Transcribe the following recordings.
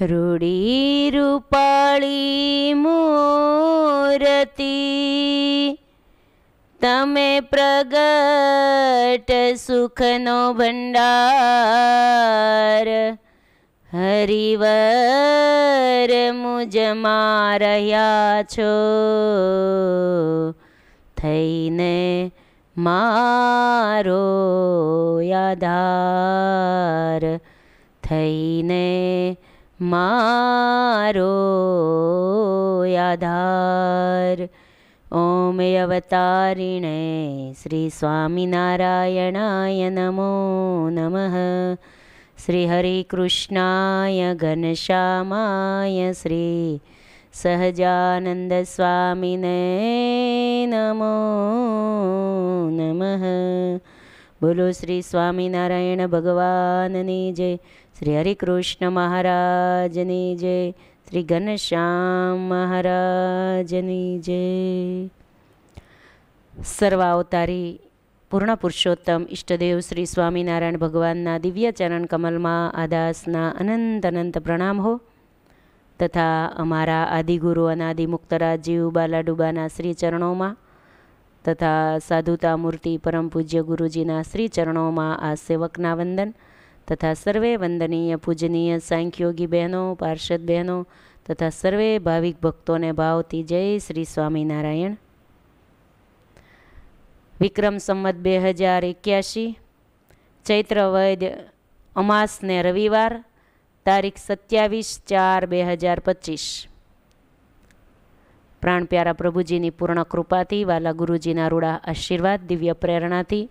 રૂડી રૂપાળી મૂર્તિ તમે પ્રગટ સુખનો ભંડાર હરિવર મુજમાં રહ્યા છો થઈને મારો આધાર થઈને મારો આધાર ઓમ અવતારિણે શ્રી સ્વામિનારાયણાય નમો નમઃ શ્રી હરિકૃષ્ણાય ઘનશ્યામાય શ્રી સહજાનંદ સ્વામિને નમો નમઃ. બોલો શ્રી સ્વામિનારાયણ ભગવાનની જય, શ્રી હરિકૃષ્ણ મહારાજની જય, શ્રી ઘનશ્યામ મહારાજની જય. સર્વાવતારી પૂર્ણ પુરુષોત્તમ ઈષ્ટદેવ શ્રી સ્વામિનારાયણ ભગવાનના દિવ્ય ચરણ કમલમાં આદાસના અનંત અનંત પ્રણામ હો તથા અમારા આદિગુરુ અનાદિ મુક્તરાજીવ બાલાડુબાના શ્રી ચરણોમાં તથા સાધુતા મૂર્તિ પરમ પૂજ્ય ગુરુજીના શ્રી ચરણોમાં આ સેવકના વંદન તથા સર્વે વંદનીય પૂજનીય સાંખ્યોગી બહેનો પાર્ષદ બહેનો તથા સર્વે ભાવિક ભક્તોને ભાવતી જય શ્રી સ્વામિનારાયણ. વિક્રમ સંવત 2081 ચૈત્ર વૈદ અમાસને રવિવાર તારીખ 27/4/2025. પ્રાણ પ્યારા પ્રભુજીની પૂર્ણ કૃપાથી વાલા ગુરુજીના રૂડા આશીર્વાદ દિવ્ય પ્રેરણાથી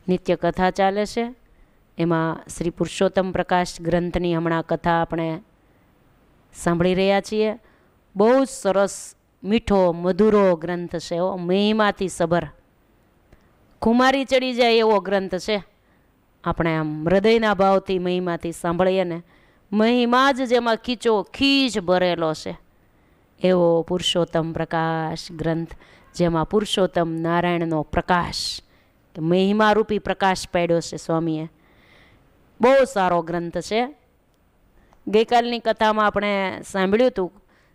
નિત્ય કથા ચાલે છે. એમાં શ્રી પુરુષોત્તમ પ્રકાશ ગ્રંથની હમણાં કથા આપણે સાંભળી રહ્યા છીએ. બહુ જ સરસ મીઠો મધુરો ગ્રંથ છે. મહિમાથી સભર ખુમારી ચડી જાય એવો ગ્રંથ છે. આપણે આમ હૃદયના ભાવથી મહિમાથી સાંભળીએ ને મહિમા જ જેમાં ખીચો ખીચ ભરેલો છે એવો પુરુષોત્તમ પ્રકાશ ગ્રંથ, જેમાં પુરુષોત્તમ નારાયણનો પ્રકાશ કે મહિમારૂપી પ્રકાશ પાડ્યો છે સ્વામીએ. બહુ સારો ગ્રંથ છે. ગઈકાલની કથામાં આપણે સાંભળ્યું હતું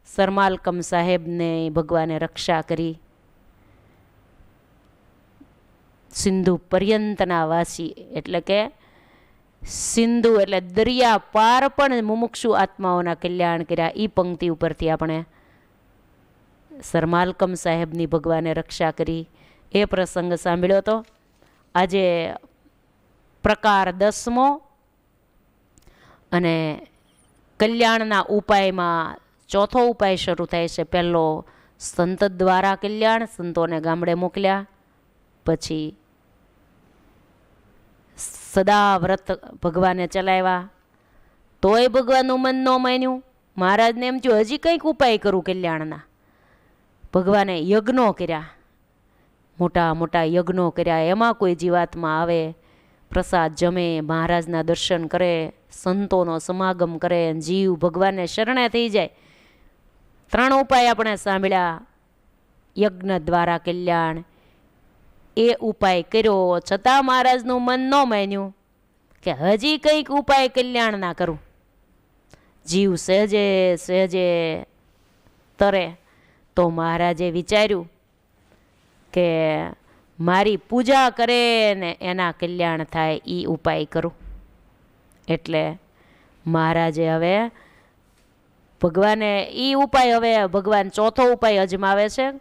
સરમાલકમ સાહેબને ભગવાને રક્ષા કરી. સિંધુ પર્યંતના વાસી એટલે કે સિંધુ એટલે દરિયા પાર પણ મુમુક્ષુ આત્માઓના કલ્યાણ કર્યા. એ પંક્તિ ઉપરથી આપણે સરમાલકમ સાહેબની ભગવાને રક્ષા કરી એ પ્રસંગ સાંભળ્યો હતો. આજે પ્રકાર 10મો અને કલ્યાણના ઉપાયમાં ચોથો ઉપાય શરૂ થાય છે. પહેલો સંત દ્વારા કલ્યાણ, સંતોને ગામડે મોકલ્યા. પછી સદા વ્રત ભગવાને ચલાવ્યા તોય ભગવાનનું મન ન માન્યું. મહારાજને એમ થયું હજી કંઈક ઉપાય કરું કલ્યાણના. ભગવાને યજ્ઞો કર્યા, મોટા મોટા યજ્ઞો કર્યા. એમાં કોઈ જીવાત્મા આવે, પ્રસાદ જમે, મહારાજના દર્શન કરે, સંતોનો સમાગમ કરે, જીવ ભગવાનને શરણે થઈ જાય. 3 ઉપાય આપણે સાંભળ્યા. યજ્ઞ દ્વારા કલ્યાણ એ ઉપાય કર્યો છતાં મહારાજનું મન ન માન્યું કે હજી કંઈક ઉપાય કલ્યાણ ના કરું. જીવ સહેજે સહેજે તરે તો મહારાજે વિચાર્યું કે મારી પૂજા કરે ને એના કલ્યાણ થાય એ ઉપાય કરું. એટલે મહારાજે હવે ભગવાને એ ઉપાય હવે ભગવાન ચોથો ઉપાય અજમાવે છે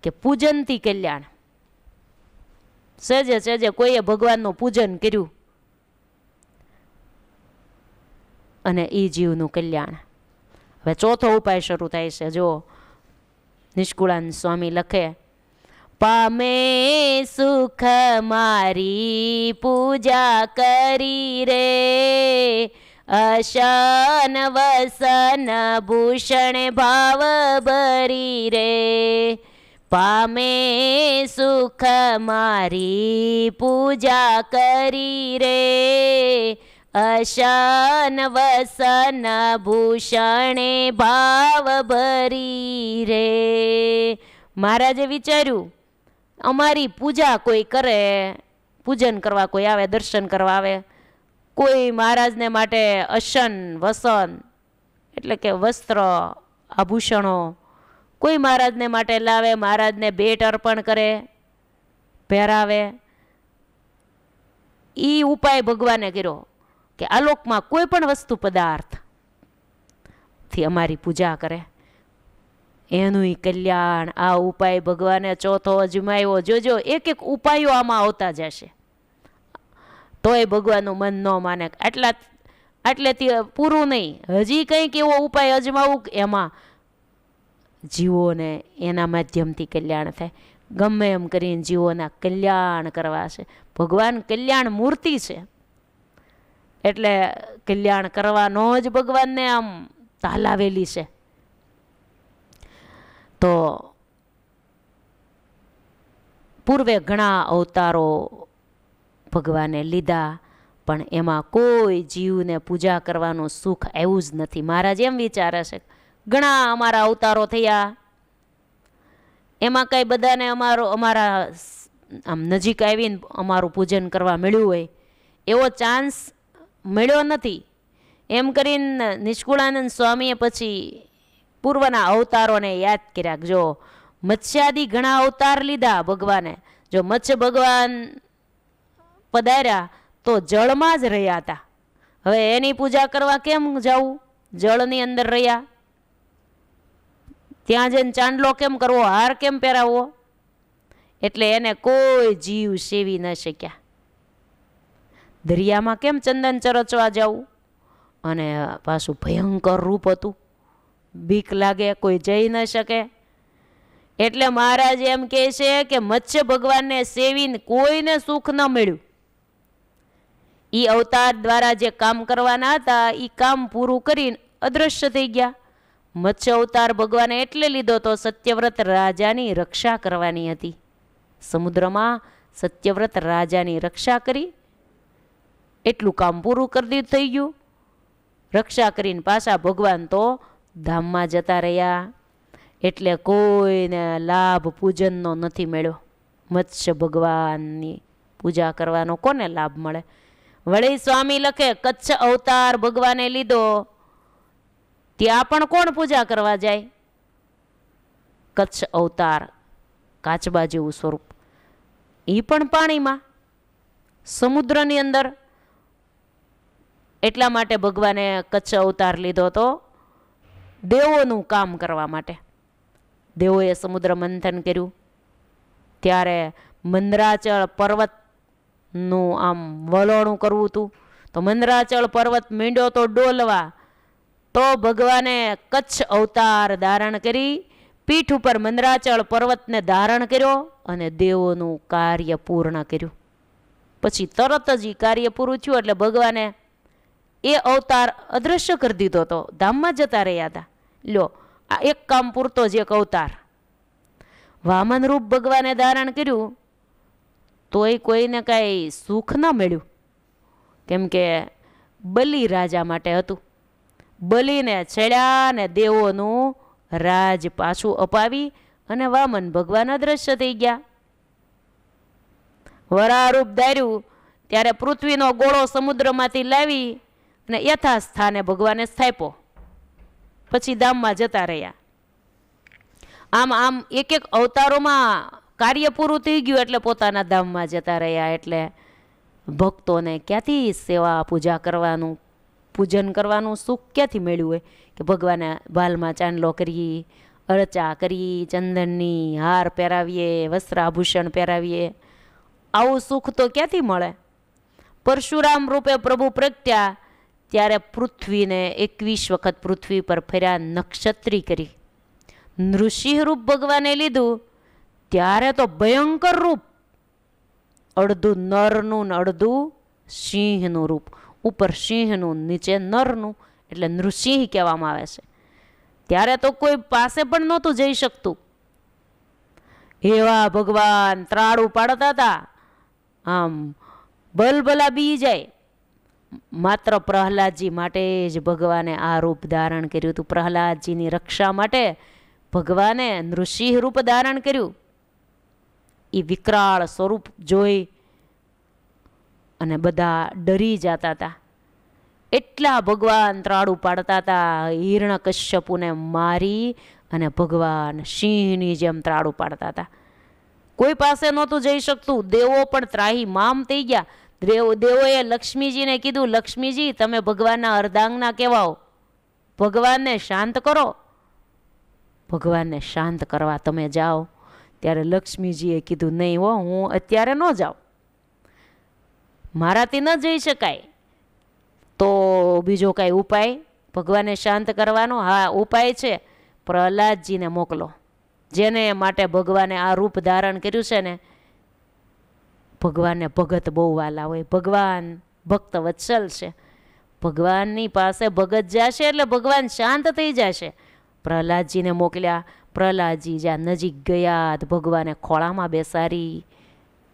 કે પૂજનથી કલ્યાણ. સહેજે સહેજે કોઈએ ભગવાનનું પૂજન કર્યું અને એ જીવનું કલ્યાણ. હવે ચોથો ઉપાય શરૂ થાય છે. જો નિષ્કુળાન સ્વામી લખે, પામે સુખ મારી પૂજા કરી રે, અશન વસન ભૂષણ ભાવ ભરી રે. પામે સુખ મારી પૂજા કરી રે, અશન વસન ભૂષણે ભાવ ભરી રે. મહારાજે વિચાર્યું અમારી પૂજા કોઈ કરે, પૂજન કરવા કોઈ આવે, દર્શન કરવા આવે, કોઈ મહારાજને માટે અશન વસન એટલે કે વસ્ત્ર આભૂષણો કોઈ મહારાજને માટે લાવે, મહારાજને ભેટ અર્પણ કરે, પહેરાવે. એ ઉપાય ભગવાને કર્યો કે આલોકમાં કોઈ પણ વસ્તુ પદાર્થથી અમારી પૂજા કરે એનું કલ્યાણ. આ ઉપાય ભગવાને ચોથો અજમાવ્યો. જોજો એક એક ઉપાયો આમાં આવતા જશે, તોય ભગવાનનું મન ન માને. આટલેથી પૂરું નહીં, હજી કંઈક એવો ઉપાય અજમાવું એમાં જીવોને એના માધ્યમથી કલ્યાણ થાય. ગમે એમ કરીને જીવોના કલ્યાણ કરવા છે. ભગવાન કલ્યાણ મૂર્તિ છે એટલે કલ્યાણ કરવાનો જ ભગવાનને આમ તાલાવેલી છે. તો પૂર્વે ઘણા અવતારો ભગવાને લીધા, પણ એમાં કોઈ જીવને પૂજા કરવાનું સુખ આવ્યું જ નથી. મહારાજ એમ વિચારે છે ઘણા અમારા અવતારો થયા, એમાં કઈ બધાને અમારા આમ નજીક આવીને અમારું પૂજન કરવા મળ્યું હોય એવો ચાન્સ મળ્યો નથી. એમ કરીને નિષ્કુળાનંદ સ્વામીએ પછી પૂર્વના અવતારોને યાદ કર્યા. જો મત્સ્યાદી ઘણા અવતાર લીધા ભગવાને, જો મત્સ્ય ભગવાન પધાર્યા તો જળમાં જ રહ્યા હતા. હવે એની પૂજા કરવા કેમ જવું? જળની અંદર રહ્યા, ત્યાં જઈને ચાંદલો કેમ કરવો, હાર કેમ પહેરાવવો? એટલે એને કોઈ જીવ સેવી ન શક્યા. દરિયામાં કેમ ચંદન ચરચવા જવું? અને પાછું ભયંકર રૂપ હતું, બીક લાગે, કોઈ જઈ ન શકે. એટલે મહારાજ એમ કહે છે કે મત્સ્ય ભગવાનને સેવીને કોઈને સુખ ન મળ્યું. એ અવતાર દ્વારા જે કામ કરવાના હતા એ કામ પૂરું કરીને અદૃશ્ય થઈ ગયા. મત્સ્ય અવતાર ભગવાને એટલે લીધો તો સત્યવ્રત રાજાની રક્ષા કરવાની હતી. સમુદ્રમાં સત્યવ્રત રાજાની રક્ષા કરી, એટલું કામ પૂરું કરી થઈ ગયું. રક્ષા કરીને પાછા ભગવાન તો ધામમાં જતા રહ્યા. એટલે કોઈને લાભ પૂજનનો નથી મળ્યો. મત્સ્ય ભગવાનની પૂજા કરવાનો કોને લાભ મળે? વળી સ્વામી લખે કચ્છ અવતાર ભગવાને લીધો, ત્યાં પણ કોણ પૂજા કરવા જાય? કચ્છ અવતાર કાચબા જેવું સ્વરૂપ, એ પણ પાણીમાં, સમુદ્રની અંદર. એટલા માટે ભગવાને કચ્છ અવતાર લીધો તો દેવોનું કામ કરવા માટે. દેવોએ સમુદ્ર મંથન કર્યું ત્યારે મંદરાચળ પર્વતનું આમ વલોણું કરવું હતું. તો મંદરાચળ પર્વત મીંડ્યો તો ડોલવા, તો ભગવાને કચ્છ અવતાર ધારણ કરી પીઠ ઉપર મંદરાચળ પર્વતને ધારણ કર્યો અને દેવોનું કાર્ય પૂર્ણ કર્યું. પછી તરત જ કાર્ય પૂરું થયું એટલે ભગવાને એ અવતાર અદૃશ્ય કરી દીધો હતો, ધામમાં જતા રહ્યા હતા. લ્યો, આ એક કામ પૂરતો જ એક અવતાર. વામન રૂપ ભગવાને ધારણ કર્યું તોય કોઈને કાંઈ સુખ ન મળ્યું, કેમ કે બલિ રાજા માટે હતું. બલિને છેડ્યા ને દેવોનું રાજ પાછું અપાવી અને વામન ભગવાન અદૃશ્ય થઈ ગયા. વરારૂપ ધાર્યું ત્યારે પૃથ્વીનો ગોળો સમુદ્રમાંથી લાવી અને યથાસ્થાને ભગવાને સ્થાપ્યો. પછી ધામમાં જતા રહ્યા. આમ એક એક અવતારોમાં કાર્ય પૂરું થઈ ગયું એટલે પોતાના ધામમાં જતા રહ્યા. એટલે ભક્તોને ક્યાંથી સેવા પૂજા કરવાનું, પૂજન કરવાનું સુખ ક્યાંથી મળ્યું હોય કે ભગવાને બાલમાં ચાંદલો કરી, અર્ચા કરી, ચંદનની હાર પહેરાવીએ, વસ્ત્રાભૂષણ પહેરાવીએ. આવું સુખ તો ક્યાંથી મળે? પરશુરામ રૂપે પ્રભુ પ્રગટ્યા ત્યારે પૃથ્વીને 21 વખત પૃથ્વી પર ફર્યા, નક્ષત્રી કરી. નૃસિંહ રૂપ ભગવાને લીધું ત્યારે તો ભયંકર રૂપ, અડધું નરનું ને અડધું સિંહનું રૂપ. ઉપર સિંહનું, નીચે નરનું, એટલે નૃસિંહ કહેવામાં આવે છે. ત્યારે તો કોઈ પાસે પણ નહોતું જઈ શકતું. એવા ભગવાન ત્રાડું પાડતા હતા, આમ બલબલા બી જાય. માત્ર પ્રહલાદજી માટે જ ભગવાને આ રૂપ ધારણ કર્યું હતું. પ્રહલાદજીની રક્ષા માટે ભગવાને નૃસિંહ રૂપ ધારણ કર્યું. એ વિકરાળ સ્વરૂપ જોઈ અને બધા ડરી જતા હતા. એટલા ભગવાન ત્રાડું પાડતા હતા. હિરણ્યકશ્યપુને મારી અને ભગવાન સિંહની જેમ ત્રાડું પાડતા હતા. કોઈ પાસે નહોતું જઈ શકતું. દેવો પણ ત્રાહી મામ થઈ ગયા. દેવોએ લક્ષ્મીજીને કીધું, લક્ષ્મીજી તમે ભગવાનના અર્ધાંગના કહેવાઓ, ભગવાનને શાંત કરો, ભગવાનને શાંત કરવા તમે જાઓ. ત્યારે લક્ષ્મીજીએ કીધું, નહીં હો, હું અત્યારે ન જાઉં, મારાથી ન જઈ શકાય. તો બીજો કાંઈ ઉપાય ભગવાનને શાંત કરવાનો? હા, ઉપાય છે, પ્રહલાદજીને મોકલો, જેને માટે ભગવાને આ રૂપ ધારણ કર્યું છે ને. ભગવાનને ભગત બહુ વાલા હોય, ભગવાન ભક્ત વત્સલ છે. ભગવાનની પાસે ભગત જશે એટલે ભગવાન શાંત થઈ જશે. પ્રહલાદજીને મોકલ્યા. પ્રહલાદજી જ્યાં નજીક ગયા ભગવાને ખોળામાં બેસાડી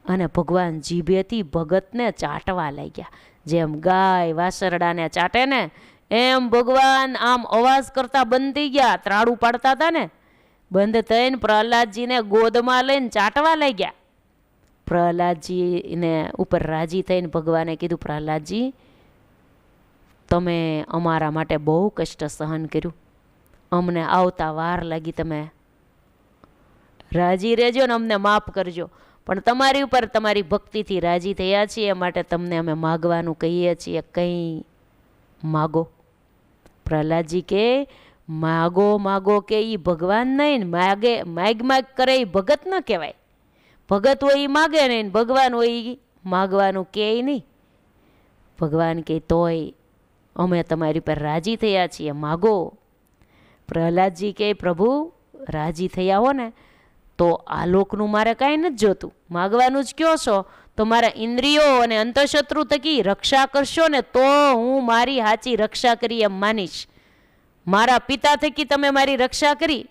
અને ભગવાન જીભેથી ભગતને ચાટવા લાગ્યા. જેમ ગાય વાસરડાને ચાટે ને એમ ભગવાન આમ અવાજ કરતા બંધ થઈ ગયા. ત્રાડું પાડતા હતા ને, બંધ થઈને પ્રહલાદજીને ગોદમાં લઈને ચાટવા લાગ્યા. પ્રહલાદજીને ઉપર રાજી થઈને ભગવાને કીધું, પ્રહલાદજી તમે અમારા માટે બહુ કષ્ટ સહન કર્યું, અમને આવતા વાર લાગી, તમે રાજી રહેજો ને અમને માફ કરજો. પણ તમારી ઉપર તમારી ભક્તિથી રાજી થયા છીએ માટે તમને અમે માગવાનું કહીએ છીએ, કંઈ માગો. પ્રહલાદજી કે માગો માગો કે એ ભગવાન નહીં, માગ કરે એ ભગત ન કહેવાય. ભગત હોય એ માગે નહીં, ભગવાન હોય એ માગવાનું કે નહીં. ભગવાન કે તોય અમે તમારી પર રાજી થયા છીએ, માગો. પ્રહલાદજી કે પ્રભુ રાજી થયા હો ને તો આ લોકનું મારે કાંઈ નથી જોતું, માગવાનું જ કયો છો તો મારા ઇન્દ્રિયો અને અંતઃશત્રુ થકી રક્ષા કરશો ને તો હું મારી સાચી રક્ષા કરી એમ માનીશ. મારા પિતા થકી તમે મારી રક્ષા કરી,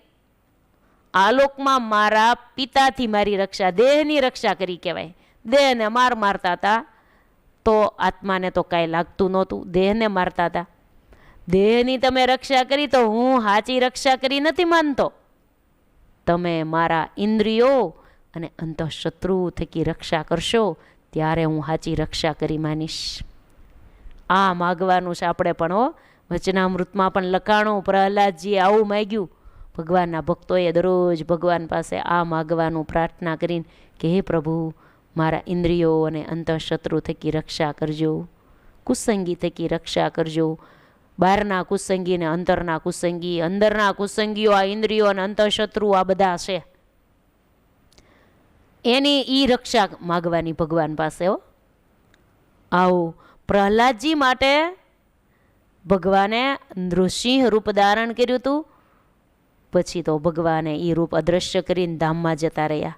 આ લોકમાં મારા પિતાથી મારી રક્ષા, દેહની રક્ષા કરી કહેવાય. દેહને મારતા હતા તો આત્માને તો કાંઈ લાગતું નહોતું, દેહને મારતા હતા. દેહની તમે રક્ષા કરી તો હું સાચી રક્ષા કરી નથી માનતો. તમે મારા ઇન્દ્રિયો અને અંતઃશત્રુ થકી રક્ષા કરશો ત્યારે હું સાચી રક્ષા કરી માનીશ. આ માગવાનું છે આપણે પણ. હો, વચનામૃતમાં પણ લખાણું, પ્રહલાદજીએ આવું માગ્યું. ભગવાનના ભક્તોએ દરરોજ ભગવાન પાસે આ માગવાનું પ્રાર્થના કરીને કે હે પ્રભુ મારા ઇન્દ્રિયો અને અંતઃશત્રુ થકી રક્ષા કરજો, કુસંગી થકી રક્ષા કરજો. બહારના કુસંગી ને અંતરના કુસંગી, અંદરના કુસંગીઓ આ ઇન્દ્રિયો અને અંતઃશત્રુ આ બધા છે, એની ઈ રક્ષા માગવાની ભગવાન પાસે. હો, આવું પ્રહલાદજી માટે ભગવાને નૃસિંહ રૂપ ધારણ કર્યું હતું. પછી તો ભગવાને એ રૂપ અદ્રશ્ય કરીને ધામમાં જતા રહ્યા.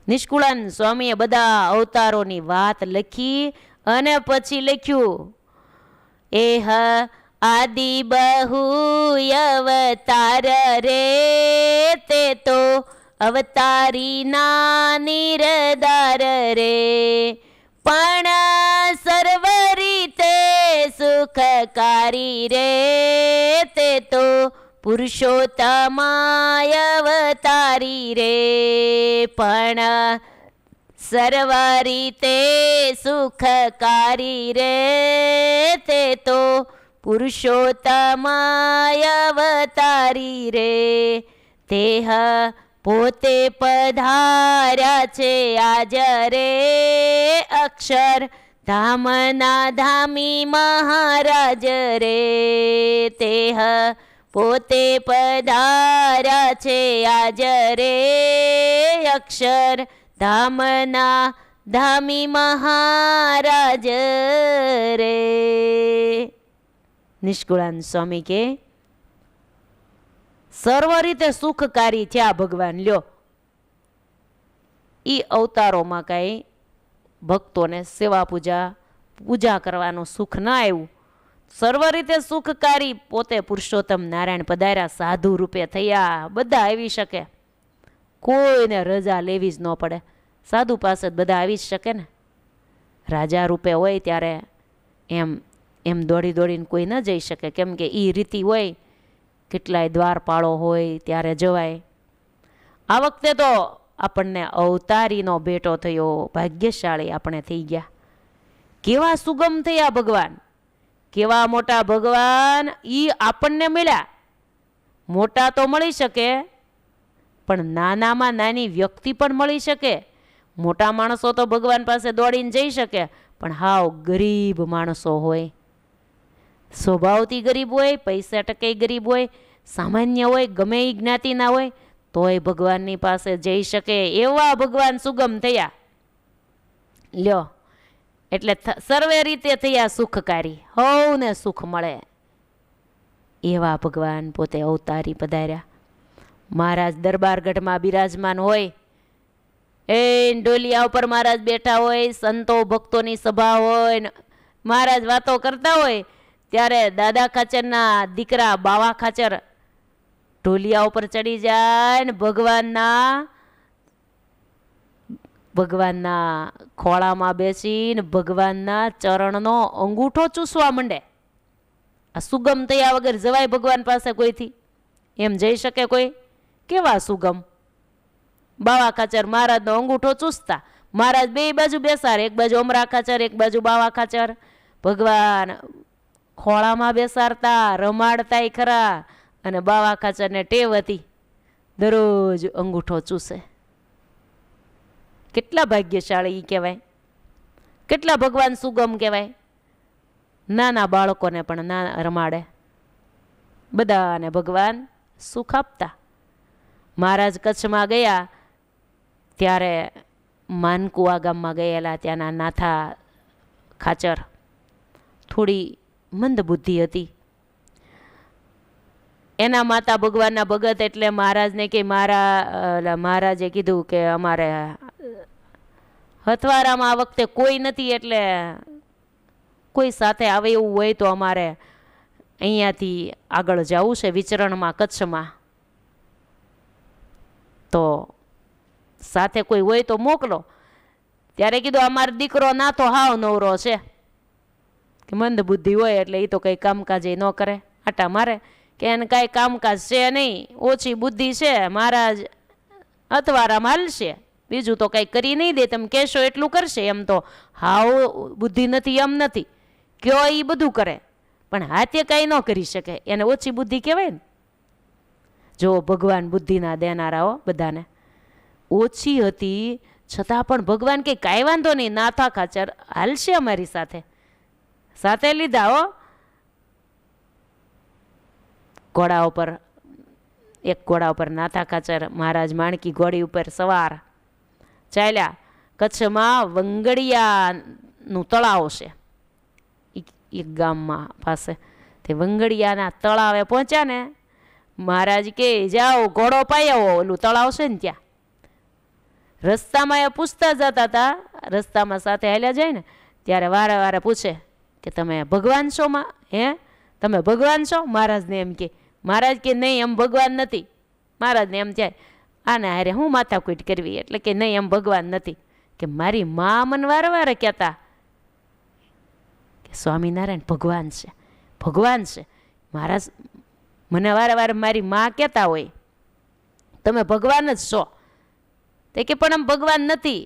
નિષ્કુળાનંદ સ્વામીએ બધા અવતારોની વાત લખી અને પછી લખ્યું, એહ આદિ બહુ અવતાર રે, તે તો અવતારી ના નિરદાર રે, પણ સર્વ રીતે સુખકારી રે, તે તો પુરુષોત્તમાય અવતારી રે, પણ સર્વ રીતે સુખકારી રે, તે તો પુરુષોત્તમાય અવતારી રે. તેહ પોતે પધાર્યા છે આજ રે, અક્ષર ધામના ધામી મહારાજ રે. તેહ પોતે પધાર્યા છે આજ રે, અક્ષર ધામના ધામી મહારાજ રે. નિષ્કુળાનંદ સ્વામી કે સર્વ રીતે સુખકારી થયા ભગવાન. લ્યો, ઈ અવતારોમાં કાંઈ ભક્તોને સેવા પૂજા કરવાનું સુખ ના આવ્યું. સર્વ રીતે સુખકારી પોતે પુરુષોત્તમ નારાયણ પધાર્યા, સાધુ રૂપે થયા. બધા આવી શકે, કોઈને રજા લેવી જ ન પડે, સાધુ પાસે જ બધા આવી જ શકે ને. રાજા રૂપે હોય ત્યારે એમ દોડી દોડીને કોઈ ન જઈ શકે, કેમ કે એ રીતિ હોય, કેટલાય દ્વારપાળો હોય ત્યારે જવાય. આ વખતે તો આપણને અવતારીનો ભેટો થયો, ભાગ્યશાળી આપણે થઈ ગયા. કેવા સુગમ થયા ભગવાન, કેવા મોટા ભગવાન ઈ આપણને મળ્યા. મોટા તો મળી શકે, પણ નાનામાં નાની વ્યક્તિ પણ મળી શકે. મોટા માણસો તો ભગવાન પાસે દોડીને જઈ શકે, પણ હાવ ગરીબ માણસો હોય, સ્વભાવથી ગરીબ હોય, પૈસા ટકે ગરીબ હોય, સામાન્ય હોય, ગમે એ જ્ઞાતિના હોય, તોય ભગવાનની પાસે જઈ શકે એવા ભગવાન સુગમ થયા. લ્યો, એટલે સર્વે રીતે થયા સુખકારી, હવને સુખ મળે એવા ભગવાન પોતે અવતારી પધાર્યા. મહારાજ દરબારગઢમાં બિરાજમાન હોય, એ ડોલિયા ઉપર મહારાજ બેઠા હોય, સંતો ભક્તોની સભા હોય, મહારાજ વાતો કરતા હોય, ત્યારે દાદા ખાચરના દીકરા બાવા ખાચર ઢોલિયા ઉપર ચડી જાય ને ભગવાનના ખોળામાં બેસીને ભગવાનના ચરણનો અંગૂઠો ચૂસવા માંડે. આ સુગમ થયા વગર જવાય ભગવાન પાસે કોઈથી? એમ જઈ શકે કોઈ? કેવા સુગમ! બાવા ખાચર મહારાજનો અંગૂઠો ચૂસતા, મહારાજ બે બાજુ બેસાડે, એક બાજુ અમરા ખાચર, એક બાજુ બાવા ખાચર. ભગવાન ખોળામાં બેસાડતા, રમાડતાય ખરા, અને બાવા ખાચરને ટેવ હતી દરરોજ અંગૂઠો ચૂસે. કેટલા ભાગ્યશાળી કહેવાય, કેટલા ભગવાન સુગમ કહેવાય. નાના બાળકોને પણ ના રમાડે, બધાને ભગવાન સુખ આપતા. મહારાજ કચ્છમાં ગયા ત્યારે માનકુવા ગામમાં ગયેલા. ત્યાંના નાથા ખાચર થોડી મંદ બુદ્ધિ હતી. એના માતા ભગવાનના ભગત, એટલે મહારાજને કે મહારાજે કીધું કે અમારે હથવારામાં આ વખતે કોઈ નથી, એટલે કોઈ સાથે આવે એવું હોય તો અમારે અહીંયાથી આગળ જવું છે વિચરણમાં કચ્છમાં, તો સાથે કોઈ હોય તો મોકલો. ત્યારે કીધું અમારો દીકરો ના તો હાવ નવરો છે, કે મંદ બુદ્ધિ હોય એટલે એ તો કંઈ કામકાજ ન કરે, આટા મારે, કે એને કાંઈ કામકાજ છે નહીં, ઓછી બુદ્ધિ છે, મહારાજ અથવારામાં હાલશે, બીજું તો કંઈ કરી નહીં દે, તમે કહેશો એટલું કરશે. એમ તો હાવ બુદ્ધિ નથી એમ નથી, કયો એ બધું કરે, પણ હાથે કાંઈ ન કરી શકે, એને ઓછી બુદ્ધિ કહેવાય ને. જો ભગવાન બુદ્ધિના દેનારાઓ બધાને ઓછી હતી, છતાં પણ ભગવાન કે કાંઈ વાંધો નહીં, નાથા ખાચર હાલશે અમારી સાથે. સાથે લીધા હો. ઘોડા ઉપર, એક ઘોડા ઉપર નાથા ખાચર મહારાજ માણકી ઘોડી ઉપર સવાર ચાલ્યા. કચ્છમાં વંગડિયાનું તળાવ છે એક ગામમાં પાસે. તે વંગડિયાના તળાવે પહોંચ્યા ને, મહારાજ કે જાઓ ઘોડો પાઈ આવો, ઓલું તળાવ છે ને ત્યાં. રસ્તામાં એ પૂછતા જતા હતા, રસ્તામાં સાથે હાલ્યા જાય ને ત્યારે વારે વારે પૂછે કે તમે ભગવાન છો માં? હે, તમે ભગવાન છો? મહારાજને એમ કે. મહારાજ કે નહીં, એમ ભગવાન નથી. મહારાજને એમ થાય આને હારે હું માથાકૂટ કરવી, એટલે કે નહીં, એમ ભગવાન નથી. કે મારી મા મને વારે વારે કહેતા કે સ્વામિનારાયણ ભગવાન છે, ભગવાન છે. મહારાજ મને વારે વારે મારી મા કહેતા હોય તમે ભગવાન જ છો. તે કે પણ આમ ભગવાન નથી.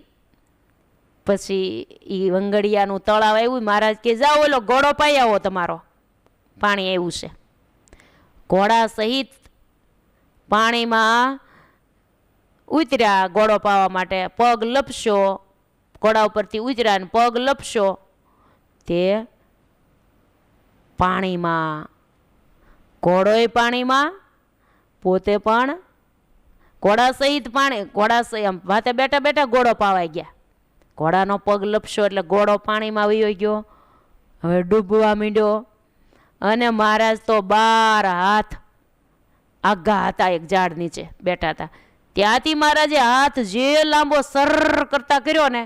પછી એ વંગડિયાનું તળાવ આવ્યું, મહારાજ કે જાઓ ઓલો ઘોડો પાઈ આવો, તમારો પાણી આવ્યું છે. ઘોડા સહિત પાણીમાં ઉતર્યા ઘોડો પાવા માટે. પગ લપશો, ઘોડા ઉપરથી ઉતર્યા ને પગ લપશો, તે પાણીમાં, ઘોડોય પાણીમાં, પોતે પણ ઘોડા સહિત પાણી, ઘોડા સહિત વાતે બેઠા બેઠા ઘોડો પાવાઈ ગયા. ઘોડાનો પગ લપશો એટલે ઘોડો પાણીમાં વયો ગયો, હવે ડૂબવા માંડ્યો. અને મહારાજ તો 12 હાથ આઘા હતા, એક ઝાડ નીચે બેઠા હતા. ત્યાંથી મહારાજે હાથ જે લાંબો સર કરતા કર્યો ને,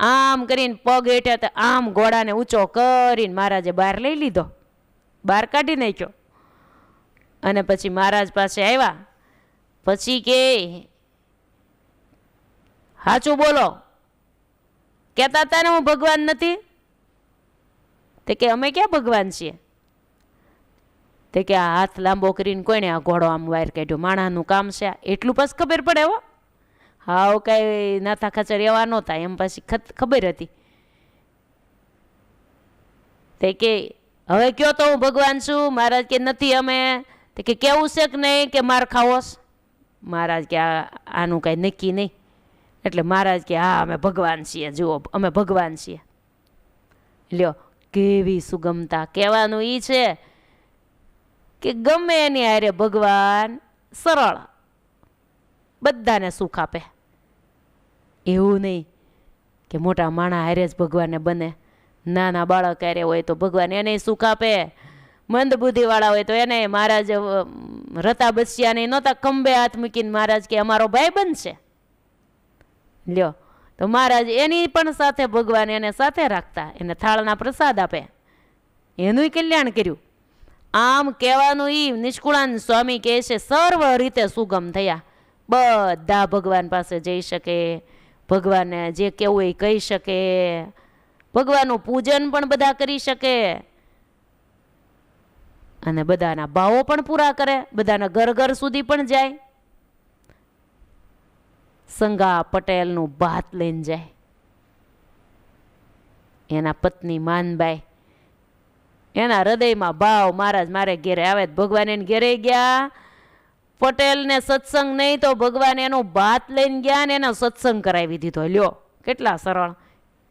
આમ કરીને પગ હેઠે આમ ઘોડાને ઊંચો કરીને મહારાજે બહાર લઈ લીધો, બહાર કાઢી નાખ્યો. અને પછી મહારાજ પાસે આવ્યા. પછી કે સાચું બોલો, કહેતા હતા ને હું ભગવાન નથી? તે કે અમે ક્યાં ભગવાન છીએ? તે કે આ હાથ લાંબો કરીને કોઈને આ ઘોડો આમ વાયર કાઢ્યો, માણાનું કામ છે એટલું પાસ ખબર પડે. હો હાવ કાંઈ નાથા ખાચર એવા નહોતા, એમ પાછી ખબર હતી. તે કે હવે કયો તો હું ભગવાન છું? મહારાજ કે નથી અમે. તે કે કેવું છે કે નહીં કે માર ખાવો? મહારાજ કે આનું કાંઈ નક્કી નહીં. એટલે મહારાજ કે હા અમે ભગવાન છીએ, જુઓ અમે ભગવાન છીએ. લ્યો કેવી સુગમતા. કહેવાનું એ છે કે ગમે એની હારે ભગવાન સરળ, બધાને સુખ આપે. એવું નહીં કે મોટા માણા હારે જ ભગવાનને બને, નાના બાળક હારે હોય તો ભગવાન એને સુખ આપે, મંદ બુદ્ધિવાળા હોય તો એને. મહારાજ રતા બચ્યા નહોતા ખંભે હાથ મૂકીને મહારાજ કે અમારો ભાઈ બનશે. લ્યો તો મહારાજ એની પણ સાથે ભગવાન એને સાથે રાખતા, એને થાળના પ્રસાદ આપે, એનું કલ્યાણ કર્યું. આમ કહેવાનું ઈ નિષ્કુળાનંદ સ્વામી કહે છે સર્વ રીતે સુગમ થયા. બધા ભગવાન પાસે જઈ શકે, ભગવાનને જે કહેવું એ કહી શકે, ભગવાનનું પૂજન પણ બધા કરી શકે, અને બધાના ભાવો પણ પૂરા કરે, બધાના ઘર ઘર સુધી પણ જાય. સંગા પટેલનું ભાત લઈને જાય, એના પત્ની માનબાઈ, એના હૃદયમાં ભાવ મહારાજ મારે ઘેરે આવે. ભગવાન એને ઘેરે ગયા, પટેલને સત્સંગ નહીં તો ભગવાન એનો ભાત લઈને ગયા ને એનો સત્સંગ કરાવી દીધો. લ્યો કેટલા સરળ.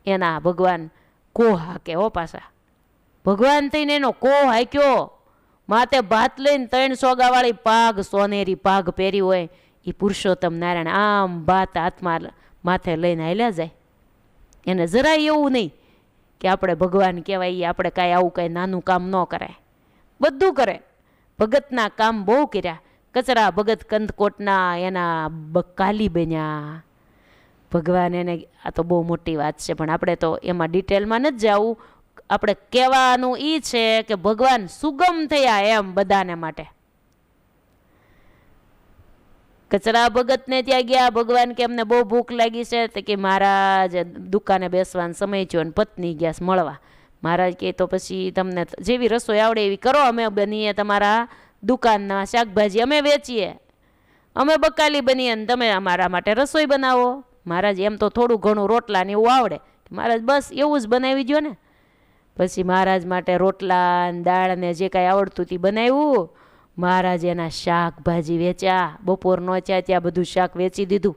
એના ભગવાન કોહ હાકે હો પાછા, ભગવાન થઈને એનો કોહ હાક્યો. માથે ભાત લઈને 3 સોગાવાળી પાઘ, સોનેરી પાઘ પહેરી હોય એ પુરુષોત્તમ નારાયણ આમ ભાત હાથમાં માથે લઈને હાલ્યા જાય. એને જરાય એવું નહીં કે આપણે ભગવાન કહેવાય, આપણે કાંઈ આવું કાંઈ નાનું કામ ન કરાય, બધું કરે. ભગતના કામ બહુ કર્યા. કચરા ભગત કંદકોટના એના બકાલી બન્યા. ભગવાન એને, આ તો બહુ મોટી વાત છે પણ આપણે તો એમાં ડિટેલમાં નથી જવું. આપણે કહેવાનું એ છે કે ભગવાન સુગમ થયા એમ બધાને માટે. કચરા ભગતને ત્યાં ગયા, ભગવાન કે અમને બહુ ભૂખ લાગી છે. તો કે મહારાજ દુકાને બેસવાનો સમય થયો અને પત્ની ગયા મળવા. મહારાજ કે તો પછી તમને જેવી રસોઈ આવડે એવી કરો, અમે બનીએ તમારા દુકાનના શાકભાજી અમે વેચીએ, અમે બકાલી બનીએ ને તમે અમારા માટે રસોઈ બનાવો. મહારાજ એમ તો થોડું ઘણું રોટલા ને એવું આવડે. મહારાજ બસ એવું જ બનાવી દો ને. પછી મહારાજ માટે રોટલા દાળ ને જે કાંઈ આવડતું તે બનાવ્યું. મહારાજ એના શાકભાજી વેચ્યા, બપોર નો થયા ત્યાં બધું શાક વેચી દીધું.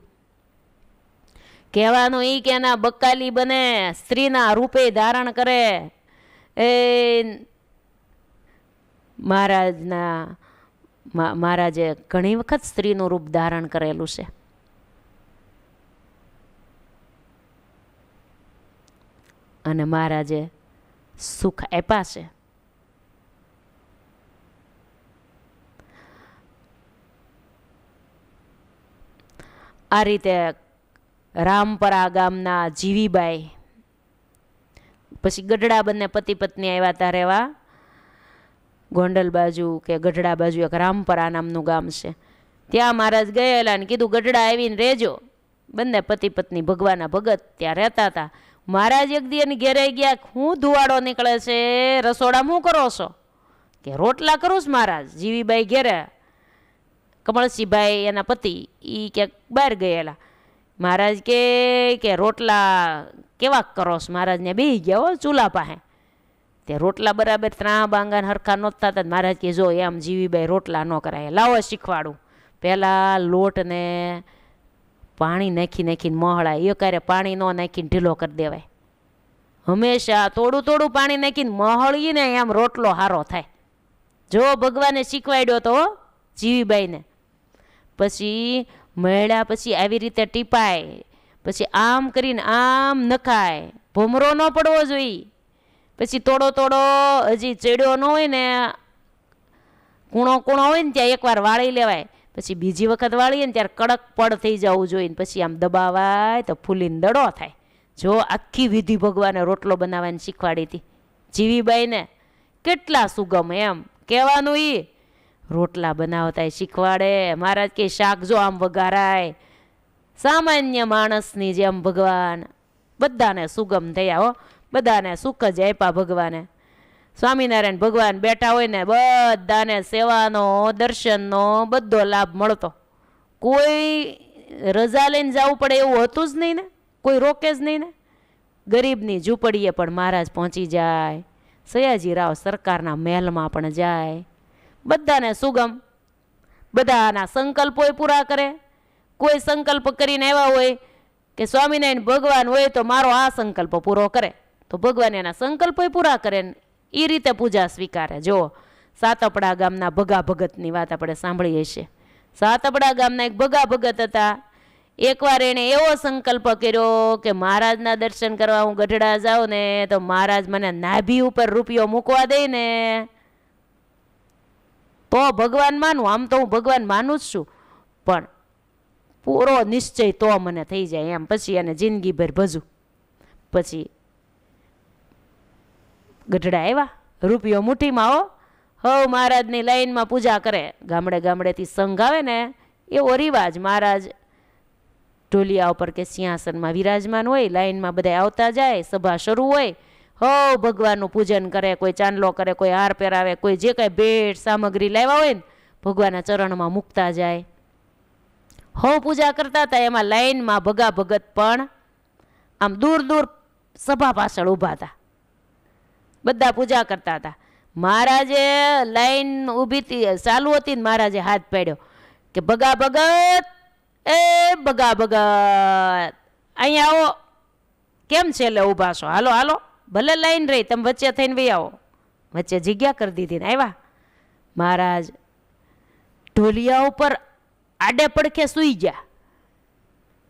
કહેવાનું એ કે એના બકાલી બને, સ્ત્રીના રૂપે ધારણ કરે. એ મહારાજે ઘણી વખત સ્ત્રીનું રૂપ ધારણ કરેલું છે. અને મહારાજે સુખ આપ્યા છે. આ રીતે રામપરા ગામના જીવીબાઈ, પછી ગઢડા બંને પતિ પત્ની આવ્યા હતા રહેવા. ગોંડલ બાજુ કે ગઢડા બાજુ એક રામપરા નામનું ગામ છે, ત્યાં મહારાજ ગયેલા ને કીધું ગઢડા આવીને રહેજો. બંને પતિ પત્ની ભગવાનના ભગત ત્યાં રહેતા હતા. મહારાજ એક દી એની ઘેરે ગયા, હું ધુવાડો નીકળે છે રસોડામાં શું કરો છો? કે રોટલા કરું છું મહારાજ. જીવીબાઈ ઘેરે, કમળસિંહભાઈ એના પતિ એ ક્યાંક બહાર ગયેલા. મહારાજ કે રોટલા કેવા કરો છો? મહારાજને બેસી ગયા હો ચૂલા પાસે. તે રોટલા બરાબર ત્રા બાંગાને હરખા નહોતા થતા. મહારાજ કે જો એમ જીવીબાઈ રોટલા ન કરાય, લાવો શીખવાડું. પહેલાં લોટને પાણી નાખીને મોહળાય, એ ક્યારે પાણી ન નાખીને ઢીલો કરી દેવાય. હંમેશા થોડું થોડું પાણી નાખીને મોહળીને એમ રોટલો સારો થાય. જો ભગવાને શીખવાડ્યો તો જીવીબાઈને. પછી મળ્યા પછી આવી રીતે ટીપાય, પછી આમ કરીને આમ નખાય, ભમરો ન પડવો જોઈએ. પછી થોડો હજી ચડ્યો ન હોય ને, કૂણો હોય ને ત્યાં એકવાર વાળી લેવાય. પછી બીજી વખત વાળીએ ને ત્યારે કડક પડ થઈ જવું જોઈએ. પછી આમ દબાવાય તો ફૂલીને દડો થાય. જો આખી વિધિ ભગવાને રોટલો બનાવવાની શીખવાડી હતી જીવીબાઈને. કેટલા સુગમ એમ કહેવાનું. એ રોટલા બનાવતા શીખવાડે. મહારાજ કે શાક જો આમ વઘારાય, સામાન્ય માણસની જેમ ભગવાન બધાને સુગમ થયા હો. બધાને સુખ જ આપ્યા ભગવાને. સ્વામિનારાયણ ભગવાન બેઠા હોય ને બધાને સેવાનો, દર્શનનો બધો લાભ મળતો. કોઈ રજા લઈને જવું પડે એવું હતું જ નહીં ને, કોઈ રોકે જ નહીં ને. ગરીબની ઝૂંપડીએ પણ મહારાજ પહોંચી જાય, સયાજીરાવ સરકારના મહેલમાં પણ જાય, બધાને સુગમ, બધાના સંકલ્પોય પૂરા કરે. કોઈ સંકલ્પ કરીને આવ્યા હોય કે સ્વામિનારાયણ ભગવાન હોય તો મારો આ સંકલ્પ પૂરો કરે, તો ભગવાન એના સંકલ્પોય પૂરા કરે ને એ રીતે પૂજા સ્વીકારે. જો સાતપડા ગામના ભગા ભગતની વાત આપણે સાંભળી હશે. સાતપડા ગામના એક ભગા ભગત હતા. એકવાર એણે એવો સંકલ્પ કર્યો કે મહારાજના દર્શન કરવા હું ગઢડા જાઉં ને તો મહારાજ મને નાભી ઉપર રૂપિયો મૂકવા દે ને તો ભગવાન માનું. આમ તો હું ભગવાન માનું જ છું, પણ પૂરો નિશ્ચય તો મને થઈ જાય એમ. પછી એને જિંદગીભર ભજું. પછી ગઢડા આવ્યા, રૂપિયો મુઠ્ઠીમાં હો મહારાજની લાઈનમાં પૂજા કરે. ગામડે ગામડેથી સંઘ આવે ને એવો રિવાજ. મહારાજ ઢોલિયા ઉપર કે સિંહાસનમાં વિરાજમાન હોય, લાઈનમાં બધા આવતા જાય, સભા શરૂ હોય, હો ભગવાનનું પૂજન કરે, કોઈ ચાંદલો કરે, કોઈ હાર પહેરાવે, કોઈ જે કાંઈ ભેટ સામગ્રી લાવ્યા હોય ને ભગવાનના ચરણમાં મૂકતા જાય. હો પૂજા કરતા હતા. એમાં લાઈનમાં ભગા ભગત પણ આમ દૂર દૂર સભા પાછળ ઊભા હતા, બધા પૂજા કરતા હતા. મહારાજે લાઈન ઊભી ચાલુ હતી ને મહારાજે હાથ પાડ્યો કે ભગા ભગત, એ ભગા ભગત અહીંયા આવો. કેમ છેલ્લે ઊભા છો? હાલો હાલો, ભલે લાઈન રહી, તમે વચ્ચે થઈને વહી આવો. વચ્ચે જગ્યા કરી દીધી ને આવ્યા. મહારાજ ઢોલિયા ઉપર આડે પડખે સૂઈ ગયા,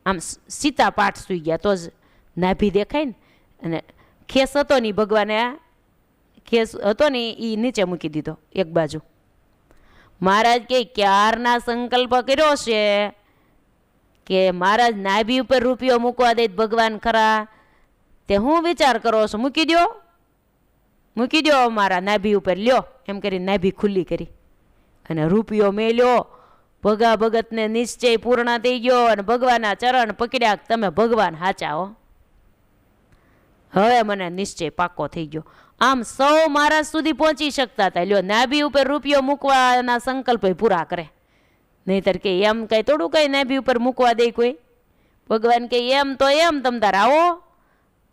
આમ સીતા પાઠ સૂઈ ગયા, તો જ નાભી દેખાય ને. અને ખેસ હતો ને ભગવાને, ખેસ હતો ને એ નીચે મૂકી દીધો એક બાજુ. મહારાજ કે ક્યારના સંકલ્પ કર્યો છે કે મહારાજ નાભી ઉપર રૂપિયો મૂકવા દે ભગવાન ખરા, તે હું વિચાર કરો છો? મૂકી દો, મૂકી દો મારા નાભી ઉપર, લ્યો. એમ કરી નાભી ખુલ્લી કરી અને રૂપિયો મેલ્યો. ભગા ભગતને નિશ્ચય પૂર્ણ થઈ ગયો અને ભગવાનના ચરણ પકડ્યા. તમે ભગવાન હાચા હો, હવે મને નિશ્ચય પાકો થઈ ગયો. આમ સૌ મહારાજ સુધી પહોંચી શકતા હતા. લ્યો, નાભી ઉપર રૂપિયો મૂકવાના સંકલ્પ પૂરા કરે. નહીતર કે એમ કઈ થોડું કઈ નાભી ઉપર મૂકવા દે કોઈ. ભગવાન કે એમ તો એમ, તમ તાર આવો,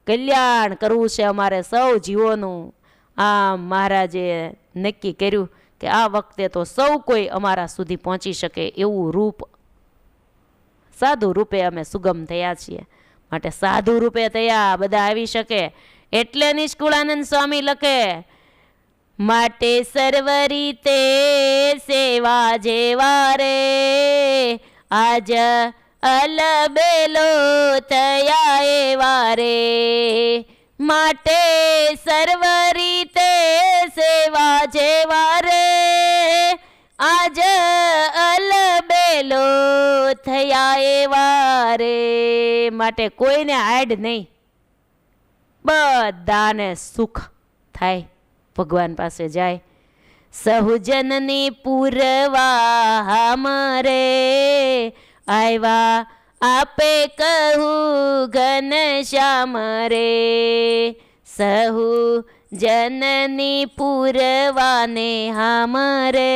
કલ્યાણ કરવું છે અમારે સૌ જીવોનું. આમ મહારાજે નક્કી કર્યું કે આ વખતે તો સૌ કોઈ અમારા સુધી પહોંચી શકે એવું રૂપ, સાધુ રૂપે અમે સુગમ થયા છીએ. માટે સાધુ રૂપે થયા બધા આવી શકે. એટલે નિષ્કુળાનંદ સ્વામી લખે, માટે સર્વ રીતે સેવા જેવા રે આજ અલબેલો થયા એવા રે. માટે સર્વ રીતે સેવા જેવા રે આજ અલબેલો થયા એવા રે. માટે કોઈને આડ નહીં, બધાને સુખ થાય, ભગવાન પાસે જાય. સહુજનની પૂરવા હમરે આવ્યા આપે કહું ઘનશ્યામ રે. સહુ જનની પૂરવાને હમરે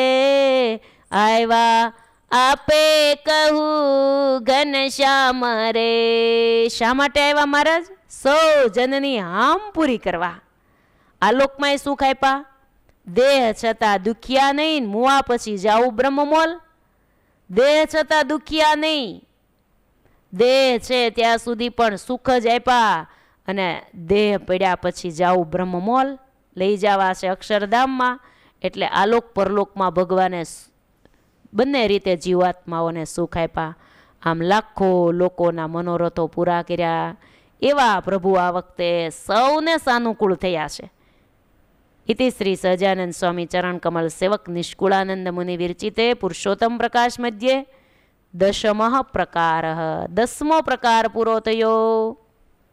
આવ્યા આપે કહું ઘનશ્યામ રે. શા માટે આવ્યા મહારાજ? સૌ જનની હામ પૂરી કરવા. આ લોકમાં સુખ આપ્યા. દેહ છતાં દુખિયા નહીં, મુવા પછી જાવું બ્રહ્મમોલ. દેહ છતાં દુખિયા નહીં, દેહ છે ત્યાં સુધી પણ સુખ જ આપ્યા. અને દેહ પડ્યા પછી જાવું બ્રહ્મમોલ, લઈ જવા છે અક્ષરધામમાં. એટલે આલોક પરલોકમાં ભગવાને બંને રીતે જીવાત્માઓને સુખ આપ્યા. આમ લાખો લોકોના મનોરથો પૂરા કર્યા. એવા પ્રભુ આ વખતે સૌને સાનુકૂળ થયા છે. ઇતિ શ્રી સહજાનંદ સ્વામી ચરણ કમલ સેવક નિષ્કુળાનંદ મુનિ વિરચિતે પુરુષોત્તમ પ્રકાશ મધ્યે દશમઃ પ્રકાર. 10મો પ્રકાર પૂરો થયો.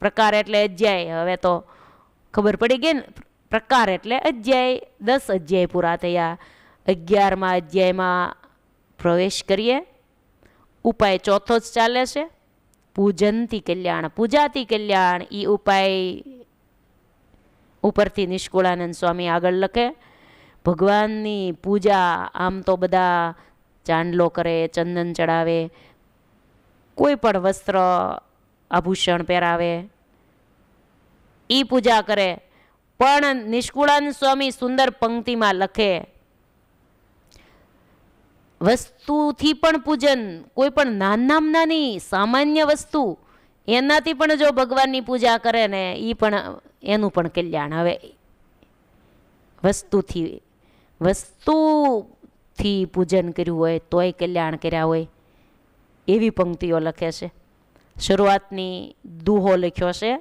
પ્રકાર એટલે અધ્યાય. હવે તો ખબર પડી ગઈ ને, પ્રકાર એટલે અધ્યાય. 10 અધ્યાય પૂરા થયા. 11મા અધ્યાયમાં પ્રવેશ કરીએ. ઉપાય ચોથો જ ચાલે છે, પૂજનથી કલ્યાણ, પૂજાથી કલ્યાણ. એ ઉપાય ઉપરથી નિષ્કુળાનંદ સ્વામી આગળ લખે. ભગવાનની પૂજા આમ તો બધા ચાંદલો કરે, ચંદન ચડાવે, કોઈ પણ વસ્ત્ર આભૂષણ પહેરાવે, એ પૂજા કરે. પણ નિષ્કુળાનંદ સ્વામી સુંદર પંક્તિમાં લખે, વસ્તુથી પણ પૂજન, કોઈ પણ નાનામાં નાની સામાન્ય વસ્તુ એનાથી પણ જો ભગવાનની પૂજા કરે ને એ પણ એનું પણ કલ્યાણ. હવે વસ્તુથી પૂજન કર્યું હોય તોય કલ્યાણ કર્યા હોય એવી પંક્તિઓ લખે છે. શરૂઆતની દુહો લખ્યો છે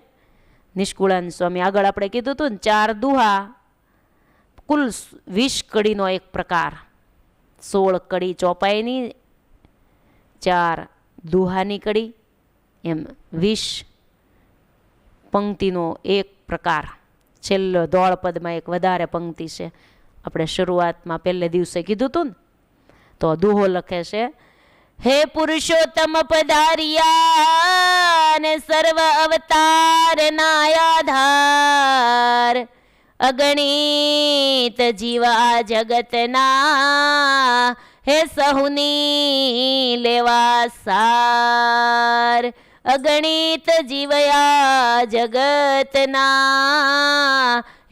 નિષ્કુળાનંદ સ્વામી. આગળ આપણે કીધું હતું ને 4 દુહા, કુલ 20 કડીનો એક પ્રકાર, 16 કડી ચોપાઈની, 4 દુહાની કડી, એમ 20 પંક્તિનો એક પ્રકાર. છેલ્લો દોળ પદમાં એક વધારે પંક્તિ છે. આપણે શરૂઆતમાં પહેલે દિવસે કીધું હતું ને, તો દુહો લખે છે, હે પુરુષોત્તમ પધાર્યા ને સર્વ અવતારના આધાર, અગણિત જીવા જગતના હે સહુની લેવા સાર, અગણિત જીવયા જગતના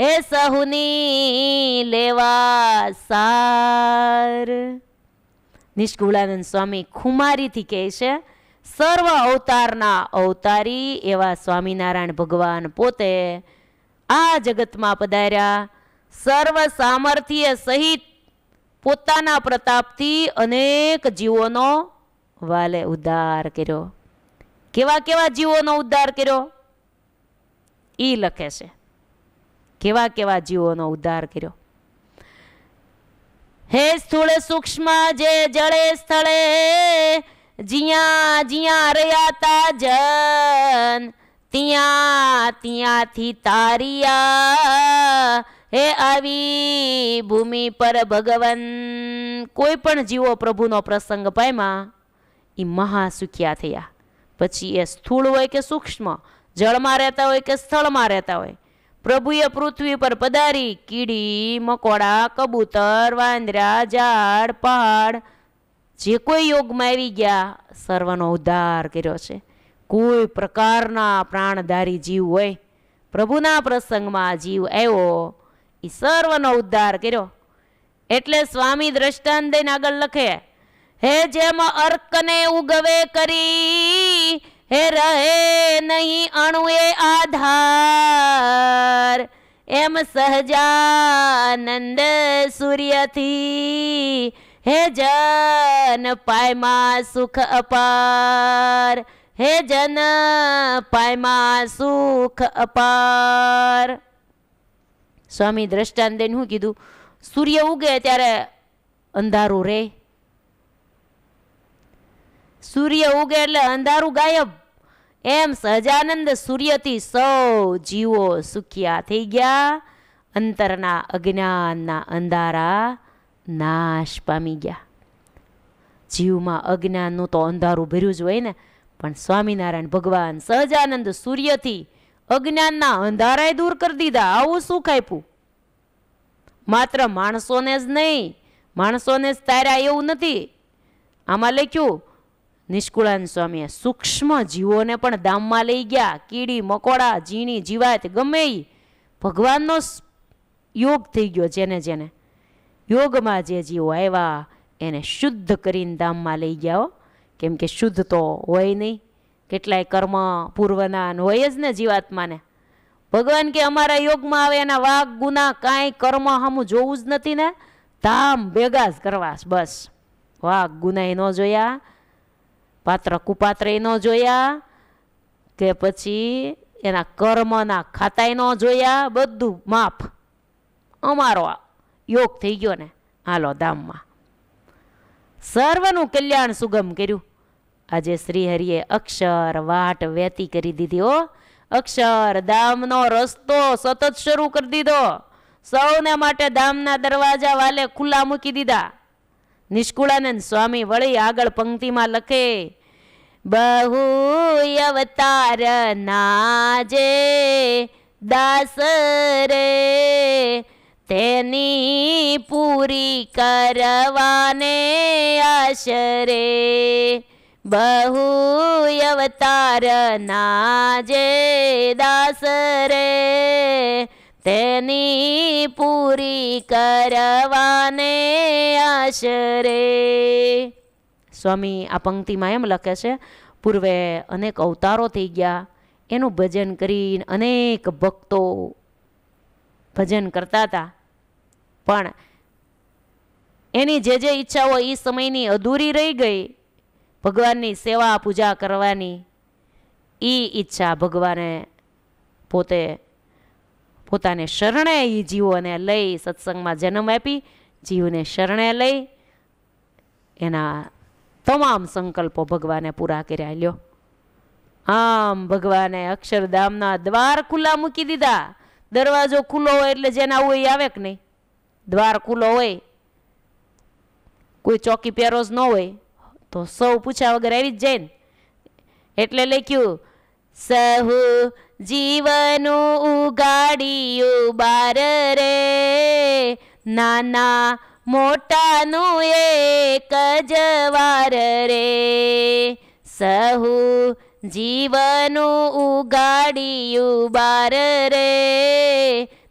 હે સહુની લેવા સાર. નિષ્કુળાનંદ સ્વામી ખુમારીથી કહે છે, સર્વ અવતારના અવતારી એવા સ્વામિનારાયણ ભગવાન પોતે આ જગતમાં પધાર્યા, સર્વ સામર્થ્ય સહિત પોતાના પ્રતાપથી અનેક જીવોનો વાલે ઉદ્ધાર કર્યો. કેવા કેવા જીવોનો ઉદ્ધાર કર્યો ઈ લખે છે, કેવા કેવા જીવોનો ઉદ્ધાર કર્યો. હે સ્થૂળ સૂક્ષ્મ જે જળે સ્થળે જ્યાં જ્યાં રહ્યા તા જન, ત્યાં ત્યાંથી તારિયા હે આવી ભૂમિ પર ભગવન. કોઈ પણ જીવો પ્રભુનો પ્રસંગ પામ્યા એ મહાસુખ્યા થયા. પછી એ સ્થૂળ હોય કે સૂક્ષ્મ, જળમાં રહેતા હોય કે સ્થળમાં રહેતા હોય, પ્રભુએ પૃથ્વી પર પધારી કીડી મકોડા કબૂતર વાંદરા ઝાડ પહાડ જે કોઈ યોગમાં આવી ગયા સર્વનો ઉદ્ધાર કર્યો છે. કોઈ પ્રકારના પ્રાણધારી જીવ હોય, પ્રભુના પ્રસંગમાં જીવ આવ્યો એ સર્વનો ઉદ્ધાર કર્યો. એટલે સ્વામી દ્રષ્ટાંત દઈને આગળ લખે, હે જેમ અર્કને ઉગવે કરી હે રહે નહીં અણુએ આધાર, એમ સહજાનંદ સૂર્યથી હે જન પાયમાં સુખ અપાર, હે જન પાયમાં સુખ અપાર. સ્વામી દ્રષ્ટાંત દઈને શું કીધું? સૂર્ય ઉગે ત્યારે અંધારું રે, સૂર્ય ઉગે એટલે અંધારું ગાયબ. એમ સહજાનંદ સૂર્યથી સૌ જીવો સુખિયા થઈ ગયા, અંતરના અજ્ઞાનના અંધારા નાશ પામી ગયા. જીવમાં અજ્ઞાનનું તો અંધારું ભર્યું જ હોય ને, પણ સ્વામિનારાયણ ભગવાન સહજાનંદ સૂર્યથી અજ્ઞાનના અંધારાય દૂર કરી દીધા. આવું સુખ આપ્યું. માત્ર માણસોને જ નહીં, માણસોને જ તાર્યા એવું નથી. આમાં લખ્યું નિષ્કુળાનંદ સ્વામીએ સૂક્ષ્મ જીવોને પણ ધામમાં લઈ ગયા. કીડી મકોડા ઝીણી જીવાત ગમે એ ભગવાનનો યોગ થઈ ગયો. જેને જેને યોગમાં જે જીવો આવ્યા એને શુદ્ધ કરીને ધામમાં લઈ ગયા. કેમ કે શુદ્ધ તો હોય નહીં, કેટલાય કર્મ પૂર્વના હોય જ ને જીવાત્માને. ભગવાન કે અમારા યોગમાં આવે એના વાગ ગુના કાંઈ કર્મ હમું જોવું જ નથી ને, ધામ ભેગા જ કરવા. બસ વાગ ગુના ન જોયા, પાત્ર કુપાત્ર ન જોયા, કે પછી એના કર્મના ખાતાય ન જોયા, બધું માફ. અમારો યોગ થઈ ગયો ને, હાલો ધામમાં. સર્વનું કલ્યાણ સુગમ કર્યું. આજે શ્રીહરિએ અક્ષર વાટ વેતી કરી દીધી. હો, અક્ષર ધામનો રસ્તો સતત શરૂ કરી દીધો. સૌને માટે ધામના દરવાજા વાલે ખુલ્લા મૂકી દીધા. નિષ્કુળાનંદ સ્વામી વળી આગળ પંક્તિમાં લખે, બહુ અવતાર નાજે દાસ રે, તેની પૂરી કરવાને આશરે. બહુ અવતાર નાજે દાસ રે, તેની પૂરી કરવાને આશરે. સ્વામી આ પંક્તિમાં એમ લખે છે, પૂર્વે અનેક અવતારો થઈ ગયા, એનું ભજન કરીને અનેક ભક્તો ભજન કરતા હતા, પણ એની જે ઈચ્છાઓ એ સમયની અધૂરી રહી ગઈ, ભગવાનની સેવા પૂજા કરવાની એ ઈચ્છા ભગવાને પોતાને શરણે એ જીવોને લઈ સત્સંગમાં જન્મ આપી, જીવને શરણે લઈ એના તમામ સંકલ્પો ભગવાને પૂરા કર્યા. લ્યો, આમ ભગવાને અક્ષરધામના દ્વાર ખુલ્લા મૂકી દીધા. દરવાજો ખુલ્લો હોય એટલે જેને આવું એ આવે કે નહીં? દ્વાર ખુલ્લો હોય, કોઈ ચોકી પેરોજ ન હોય તો સૌ પૂછ્યા વગર આવી જ જાય ને. એટલે લખ્યું, સહુ જીવનું ઉગાડિયું બાર રે, નાના મોટાનું એક જ વાર રે. સહુ જીવનું ઉગાડિયું બાર રે,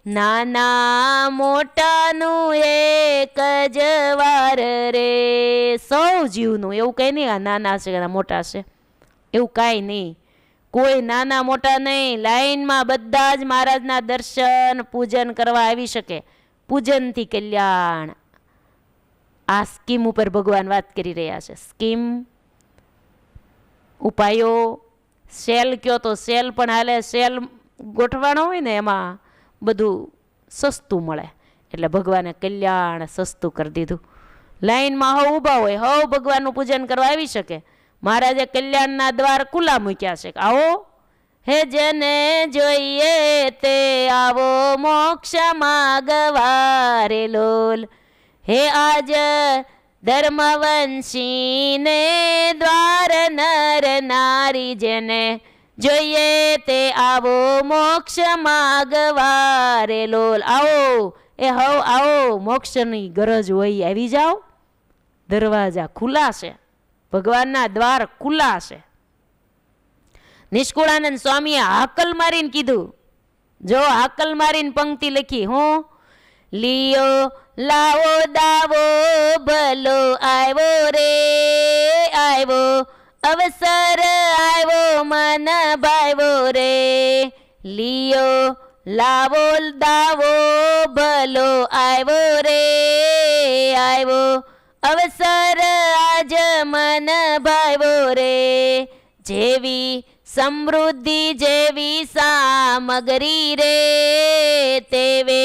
નાના મોટાનું એક જ વાર રે. સૌ જીવનું, એવું કંઈ નહીં આ નાના છે મોટા છે એવું કાંઈ નહીં. કોઈ નાના મોટા નહીં, લાઈનમાં બધા જ મહારાજના દર્શન પૂજન કરવા આવી શકે. પૂજનથી કલ્યાણ, આ સ્કીમ ઉપર ભગવાન વાત કરી રહ્યા છે. સ્કીમ, ઉપાયો, સેલ કયો તો સેલ પણ હાલે. સેલ ગોઠવાનો હોય ને એમાં બધું સસ્તું મળે, એટલે ભગવાને કલ્યાણ સસ્તું કરી દીધું. લાઈનમાં હવ ઊભા હોય, હવ ભગવાનનું પૂજન કરવા આવી શકે. મહારાજે કલ્યાણના દ્વાર ખુલ્લા મૂક્યા છે. આવો હે જેને જોઈએ તે આવો મોક્ષ માગવા રે લોલ. હે આજ ધર્મવંશીને દ્વાર નર નારી, જેને જોઈએ તે આવો મોક્ષ માગવા રે લોલ. આવો એ હવ આવો, મોક્ષની ગરજ હોય આવી જાઓ. દરવાજા ખુલ્લા છે, ભગવાનના દ્વાર ખુલ્લા છે. નિષ્કુળાનંદ સ્વામીએ હાકલ મારીને કીધું, જો હાકલ મારીને પંક્તિ લખી, હું લિયો લાવો દાવો ભલો આવ્યો રે આવ્યો, અવસર આવ્યો મન ભાવ્યો રે. લિયો લાવો દાવો ભલો આવ્યો રે આવ્યો, અવસર આજ મન ભાવ્યો રે. જેવી સમૃદ્ધિ જેવી સામગ્રી રે, તેવે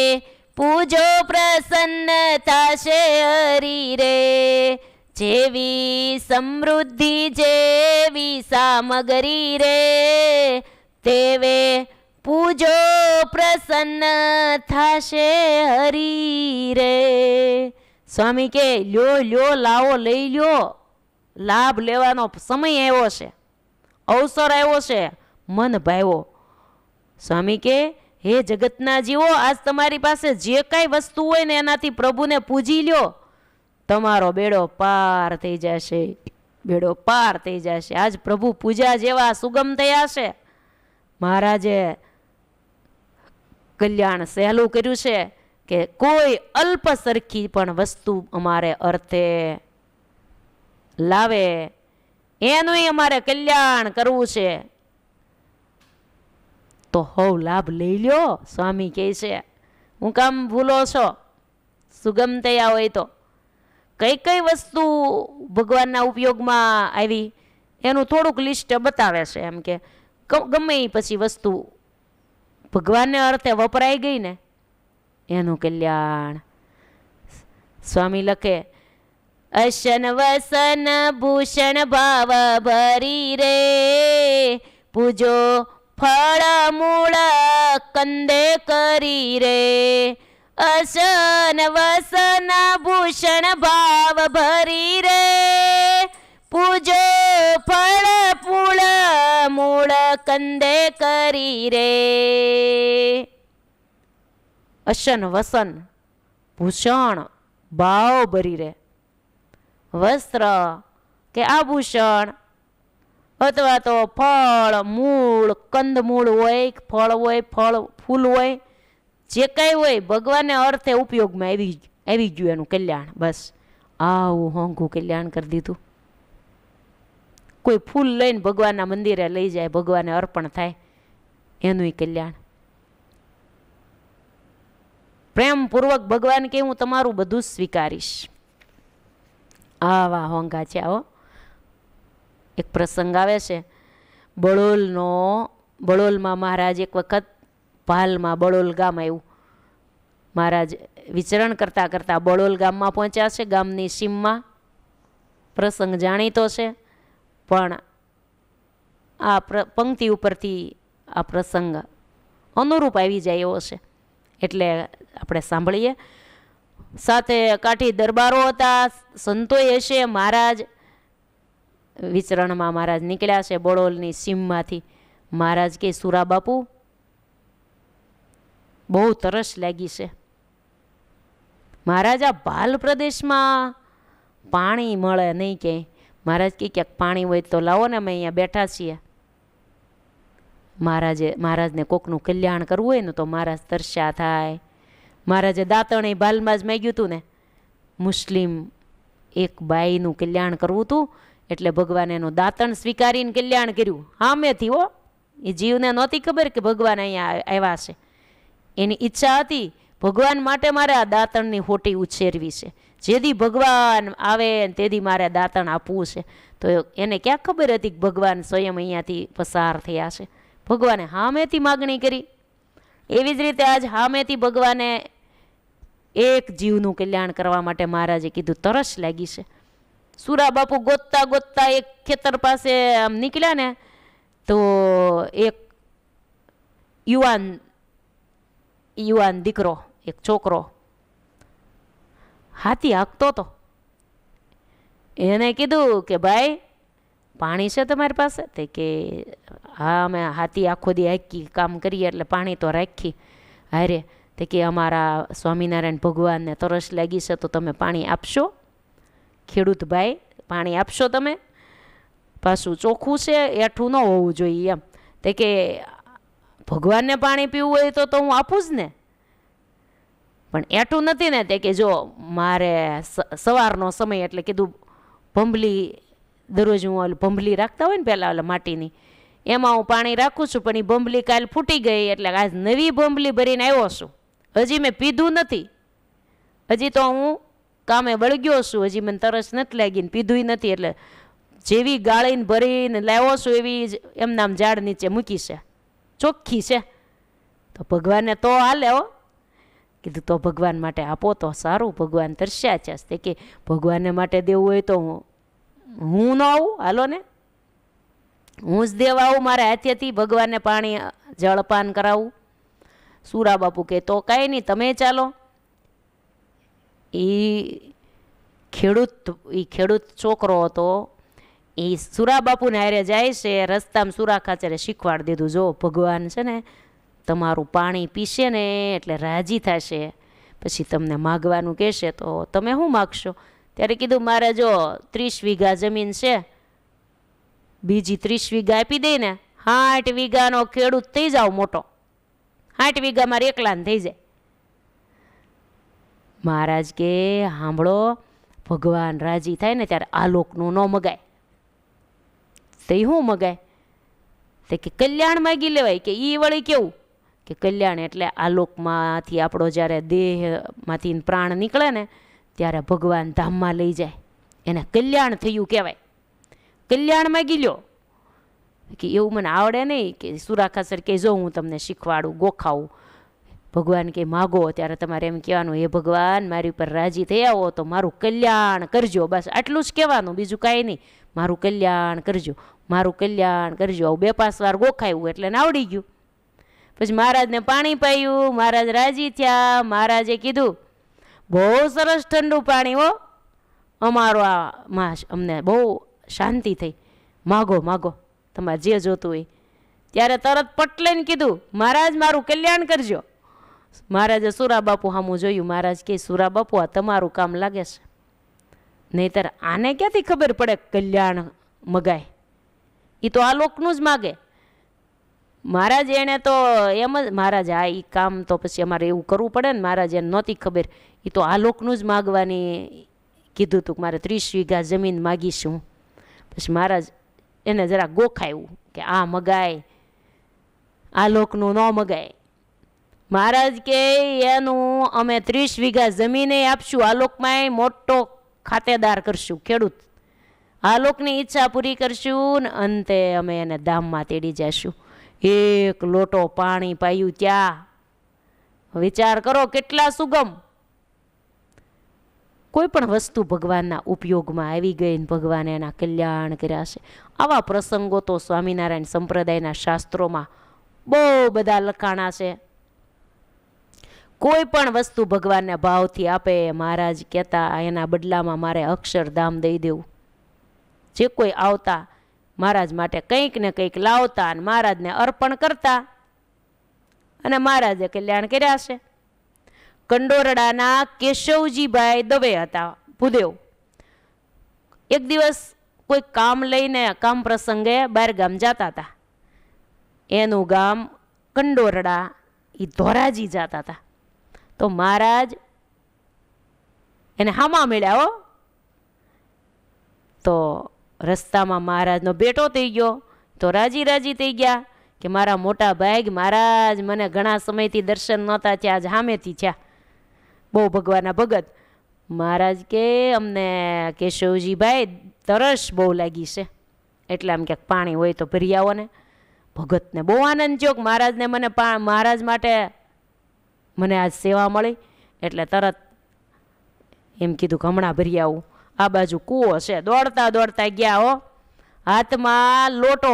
પૂજો પ્રસન્ન થશે હરી રે. જેવી સમૃદ્ધિ જેવી સામગ્રી રે, તેવે પૂજો પ્રસન્ન થશે હરી રે. સ્વામી કે લ્યો લ્યો લાવો લઈ લ્યો, લાભ લેવાનો સમય આવ્યો છે, અવસર આવ્યો છે, મન ભાવ્યો. સ્વામી કે હે જગતના જીવો, આજ તમારી પાસે જે કાંઈ વસ્તુ હોય ને એનાથી પ્રભુને પૂજી લ્યો, તમારો બેડો પાર થઈ જશે, બેડો પાર થઈ જશે. આજ પ્રભુ પૂજા જેવા સુગમ થયા છે. મહારાજે કલ્યાણ સહેલું કર્યું છે કે કોઈ અલ્પ સરખી પણ વસ્તુ અમારે અર્થે લાવે એનું અમારે કલ્યાણ કરવું છે તો હવ લાભ લઈ લ્યો. સ્વામી કહે છે, હું કામ ભૂલો છો? સુગમ થયા હોય તો કઈ કઈ વસ્તુ ભગવાનના ઉપયોગમાં આવી એનું થોડુંક લિસ્ટ બતાવે છે. એમ કે ગમે એ પછી વસ્તુ ભગવાનને અર્થે વપરાઈ ગઈ ને એનું કલ્યાણ. સ્વામી લખે, અશન વસન ભૂષણ ભાવ ભરી રે, પૂજો ફળ મૂળ કંદે કરી રે. અશન વસન ભૂષણ ભાવ ભરી રે, પૂજો ફળ ફૂળ મૂળ કંદે કરી રે. અશન વસન ભૂષણ ભાવ ભરી રે, વસ્ત્ર કે આભૂષણ અથવા તો ફળ મૂળ કંદમૂળ હોય, ફળ હોય, ફળ ફૂલ હોય, જે કાંઈ હોય ભગવાનને અર્થે ઉપયોગમાં આવી ગયું એનું કલ્યાણ. બસ આવું હોંઘું કલ્યાણ કરી દીધું. કોઈ ફૂલ લઈને ભગવાનના મંદિરે લઈ જાય, ભગવાનને અર્પણ થાય, એનું કલ્યાણ. પ્રેમપૂર્વક ભગવાન કે હું તમારું બધું જ સ્વીકારીશ. આવા હોંઘા છે. આવો એક પ્રસંગ આવે છે બળોલમાં મહારાજ એક વખત ભાલમાં બળોલ ગામ આવ્યું. મહારાજ વિચરણ કરતાં કરતાં બળોલ ગામમાં પહોંચ્યા છે. ગામની સીમમાં પ્રસંગ જાણીતો છે, પણ આ પંક્તિ ઉપરથી આ પ્રસંગ અનુરૂપ આવી જાય એવો છે, એટલે આપણે સાંભળીએ. સાથે કાઠી દરબારો હતા, સંતોય હશે. મહારાજ વિચરણમાં મહારાજ નીકળ્યા છે બળોલની સીમમાંથી. મહારાજ કે સુરા બાપુ બહુ તરસ લાગી છે. મહારાજ આ ભાલ પ્રદેશમાં પાણી મળે નહીં ક્યાંય. મહારાજ કે ક્યાંક પાણી હોય તો લાવો ને, અમે અહીંયા બેઠા છીએ. મહારાજને કોકનું કલ્યાણ કરવું હોય ને તો મહારાજ તરસ્યા થાય. મહારાજે દાંતણ ભાલમાં જ માગ્યું હતું ને, મુસ્લિમ એક બાઈનું કલ્યાણ કરવું હતું, એટલે ભગવાન એનું દાંતણ સ્વીકારીને કલ્યાણ કર્યું સામેથી. હો, એ જીવને નહોતી ખબર કે ભગવાન અહીંયા આવ્યા છે. એની ઈચ્છા હતી ભગવાન માટે મારે આ દાંતણની હોટી ઉછેરવી છે. જેથી ભગવાન આવે તેથી મારે દાંતણ આપવું છે. તો એને ક્યાં ખબર હતી કે ભગવાન સ્વયં અહીંયાથી પસાર થયા છે. ભગવાને સામેથી માગણી કરી. એવી જ રીતે આજ સામેથી ભગવાને એક જીવનું કલ્યાણ કરવા માટે મહારાજે કીધું તરસ લાગી છે. સુરા બાપુ ગોતતા ગોતતા એક ખેતર પાસે આમ નીકળ્યા ને, તો એક યુવાન દીકરો, એક છોકરો હાથી હાંકતો હતો. એને કીધું કે ભાઈ પાણી છે તમારી પાસે? તે કે હા, અમે હાથી આખો દી હાંકી કામ કરીએ એટલે પાણી તો રાખી. હારે તે કે અમારા સ્વામિનારાયણ ભગવાનને તરસ લાગી છે, તો તમે પાણી આપશો? ખેડૂત ભાઈ પાણી આપશો તમે? પાછું ચોખ્ખું છે, એઠું ન હોવું જોઈએ એમ. તે કે ભગવાનને પાણી પીવું હોય તો હું આપું જ ને, પણ એઠું નથી ને. તે કે જો મારે સવારનો સમય, એટલે કીધું ભંભલી, દરરોજ હું ભંભલી રાખતા હોય ને પહેલાં ઓલા માટીની, એમાં હું પાણી રાખું છું, પણ એ ભંભલી કાલ ફૂટી ગઈ, એટલે આજ નવી ભંભલી ભરીને આવ્યો છું. હજી મેં પીધું નથી, હજી તો હું કામે વળગ્યો છું, હજી મને તરસ નથી લાગીને પીધું નથી. એટલે જેવી ગાળીને ભરીને લાવ્યો છું એવી જ એમના આમ ઝાડ નીચે મૂકી છે, ચોખ્ખી છે. તો ભગવાનને તો હાલે. હો, કીધું તો ભગવાન માટે આપો તો સારું, ભગવાન તરસ્યા છે. તે કે ભગવાનને માટે દેવું હોય તો હું ન આવું? હાલો ને, હું જ દેવા આવું મારા હાથેથી ભગવાનને પાણી જળપાન કરાવું. સુરા બાપુ કે તો કાંઈ નહીં, તમે ચાલો. એ ખેડૂત છોકરો હતો, એ સુરા બાપુને હારે જાય છે. રસ્તામાં સુરા ખાચરે શીખવાડી દીધું, જો ભગવાન છે ને તમારું પાણી પીશે ને એટલે રાજી થશે, પછી તમને માગવાનું કહેશે તો તમે શું માગશો? ત્યારે કીધું મારે જો 30 વીઘા જમીન છે, બીજી 30 વીઘા આપી દઈ ને 60 વીઘાનો ખેડૂત થઈ જાવ મોટો. 60 વીઘા મારે એકલાને થઈ જાય. મહારાજ કે સાંભળો, ભગવાન રાજી થાય ને ત્યારે આલોકનું ન મગાય. તો શું મગાય? તે કે કલ્યાણ માગી લેવાય. કે એ વળી કેવું? કે કલ્યાણ એટલે આલોકમાંથી આપણો જ્યારે દેહમાંથી પ્રાણ નીકળે ને ત્યારે ભગવાન ધામમાં લઈ જાય, એને કલ્યાણ થયું કહેવાય. કલ્યાણ માગી લ્યો. કે એવું મને આવડે નહીં. કે સુરાખાસર કે જો હું તમને શીખવાડું, ગોખાવું. ભગવાન કે માગો ત્યારે તમારે એમ કહેવાનું, હે ભગવાન મારી ઉપર રાજી થયા હો તો મારું કલ્યાણ કરજો. બસ આટલું જ કહેવાનું, બીજું કાંઈ નહીં. મારું કલ્યાણ કરજો, મારું કલ્યાણ કરજો. આવું 2-5 વાર ગોખાયું એટલે ને આવડી ગયું. પછી મહારાજને પાણી પાયું, મહારાજ રાજી થયા. મહારાજે કીધું બહુ સરસ ઠંડુ પાણી હો, અમારો આ અમને બહુ શાંતિ થઈ, માગો માગો તમારે જે જોતું હોય. ત્યારે તરત પટલેને કીધું, મહારાજ મારું કલ્યાણ કરજો. મહારાજે સુરા બાપુ સામું જોયું. મહારાજ કે સુરા બાપુ આ તમારું કામ લાગે છે, નહીંતર આને ક્યાંથી ખબર પડે કલ્યાણ મગાય? એ તો આ લોકનું જ માગે. મહારાજ એણે તો એમ જ મહારાજ આ એ કામ તો પછી અમારે એવું કરવું પડે ને, મહારાજ એને નહોતી ખબર, એ તો આલોકનું જ માગવાની કીધું હતું કે મારે 30 વીઘા જમીન માગીશું. પછી મહારાજ એને જરા ગોખાયું કે આ મગાય, આલોકનું ન મગાય. મહારાજ કે એનું અમે 30 વીઘા જમીને આપશું, આલોકમાંય મોટો ખાતેદાર કરશું, ખેડૂત, આલોકની ઈચ્છા પૂરી કરશું ને અંતે અમે એને ધામમાં તેડી જઈશું. એક લોટો પાણી પાયું ત્યાં, વિચાર કરો કેટલા સુગમ. કોઈ પણ વસ્તુ ભગવાનના ઉપયોગમાં આવી ગઈ ને ભગવાને એના કલ્યાણ કર્યા છે. આવા પ્રસંગો તો સ્વામિનારાયણ સંપ્રદાયના શાસ્ત્રોમાં બહુ બધા લખાણા છે. કોઈ પણ વસ્તુ ભગવાનને ભાવથી આપે, મહારાજ કહેતા એના બદલામાં મારે અક્ષરધામ દઈ દેવું. જે કોઈ આવતા મહારાજ માટે કંઈક ને કંઈક લાવતા અને મહારાજને અર્પણ કરતા અને મહારાજે કલ્યાણ કર્યા છે. કંડોરડાના કેશવજીભાઈ દવે હતા ભૂદેવ. એક દિવસ કોઈ કામ લઈને કામ પ્રસંગે બહાર ગામ જતા હતા. એનું ગામ કંડોરડા, એ ધોરાજી જતા હતા. તો મહારાજ એને હામા મળ્યા હો. તો રસ્તામાં મહારાજનો બેટો થઈ ગયો તો રાજી રાજી થઈ ગયા કે મારા મોટા ભાઈ મહારાજ મને ઘણા સમયથી દર્શન નહોતા થયા, આજ સામેથી થયા, બહુ ભગવાનના ભગત. મહારાજ કે અમને કેશવજીભાઈ તરસ બહુ લાગી છે, એટલે આમ ક્યાંક પાણી હોય તો ભરી આવો ને. ભગતને બહુ આનંદ થયો કે મહારાજને મને મહારાજ માટે મને આજ સેવા મળી, એટલે તરત એમ કીધું કે હમણાં ભરી આવું. આ બાજુ કૂવો છે, દોડતા દોડતા ગયા હો. હાથમાં લોટો,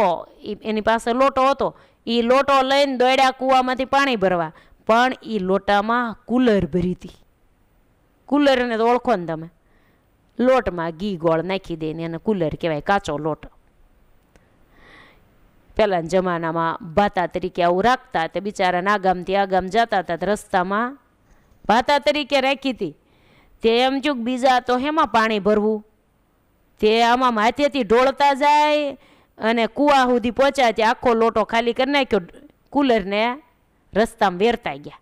એની પાસે લોટો હતો, એ લોટો લઈને દોડ્યા કૂવામાંથી પાણી ભરવા. પણ એ લોટામાં કુલર ભરી હતી. કુલરને તો ઓળખો ને તમે, લોટમાં ઘી ગોળ નાખી દે ને એને કુલર કહેવાય, કાચો લોટ. પહેલાના જમાનામાં ભાતા તરીકે આવું રાખતા. તે બિચારા આ ગામથી આ ગામ જતા હતા, રસ્તામાં ભાતા તરીકે રાખી હતી. તે એમ ચૂક બીજા તો હેમાં પાણી ભરવું, તે આમાં માથેથી ઢોળતા જાય અને કૂવા સુધી પહોંચ્યા ત્યાં આખો લોટો ખાલી કરી નાખ્યો, કુલરને રસ્તામાં વેરતા ગયા.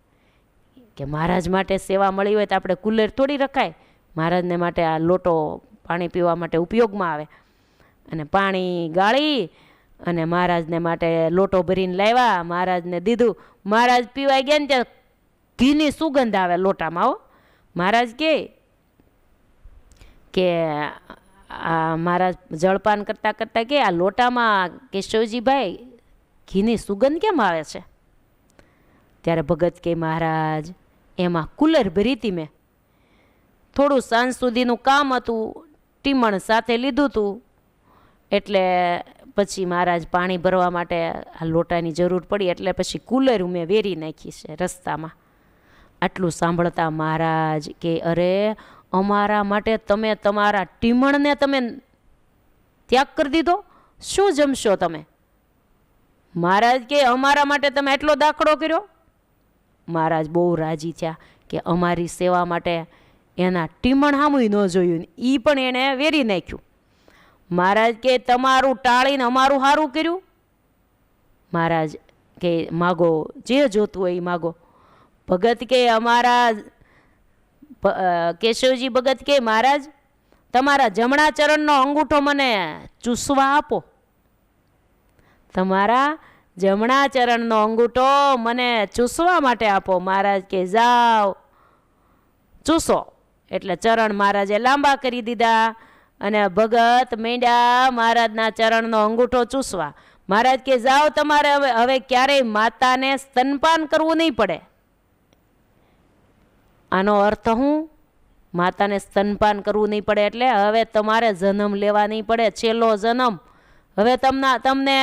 કે મહારાજ માટે સેવા મળી હોય તો આપણે કુલર થોડી રખાય, મહારાજને માટે આ લોટો પાણી પીવા માટે ઉપયોગમાં આવે. અને પાણી ગાળી અને મહારાજને માટે લોટો ભરીને લાવ્યા, મહારાજને દીધું. મહારાજ પીવાઈ ગયા ને ત્યાં ઘીની સુગંધ આવે લોટામાં હો. મહારાજ કે આ મહારાજ જળપાન કરતાં કરતાં કે આ લોટામાં કેશવજીભાઈ ઘીની સુગંધ કેમ આવે છે? ત્યારે ભગત કે મહારાજ એમાં કુલર ભરી હતી મેં, થોડું સાંજ સુધીનું કામ હતું, ટીમણ સાથે લીધું હતું, એટલે પછી મહારાજ પાણી ભરવા માટે આ લોટાની જરૂર પડી, એટલે પછી કુલર મેં વેરી નાખી છે રસ્તામાં. આટલું સાંભળતા મહારાજ કે અરે અમારા માટે તમે તમારા ટીમણને તમે ત્યાગ કરી દીધો, શું જમશો તમે? મહારાજ કે અમારા માટે તમે એટલો દાખલો કર્યો. મહારાજ બહુ રાજી થયા કે અમારી સેવા માટે એના ટીમણ સામું ન જોયું ને એ પણ એણે વેરી નાખ્યું. મહારાજ કે તમારું ટાળીને અમારું સારું કર્યું. મહારાજ કે માગો, જે જોતું હોય એ માગો. ભગત કે અમારા કેશવજી ભગત કે મહારાજ તમારા જમણા ચરણનો અંગૂઠો મને ચૂસવા આપો. તમારા જમણા ચરણનો અંગૂઠો મને ચૂસવા માટે આપો. મહારાજ કે જાઓ ચૂસો. એટલે ચરણ મહારાજે લાંબા કરી દીધા અને ભગત માંડ્યા મહારાજના ચરણનો અંગૂઠો ચૂસવા. મહારાજ કે જાઓ તમારે હવે ક્યારેય માતાને સ્તનપાન કરવું નહીં પડે. આનો અર્થ હું? માતાને સ્તનપાન કરવું નહીં પડે એટલે હવે તમારે જન્મ લેવા નહીં પડે, છેલ્લો જન્મ. હવે તમને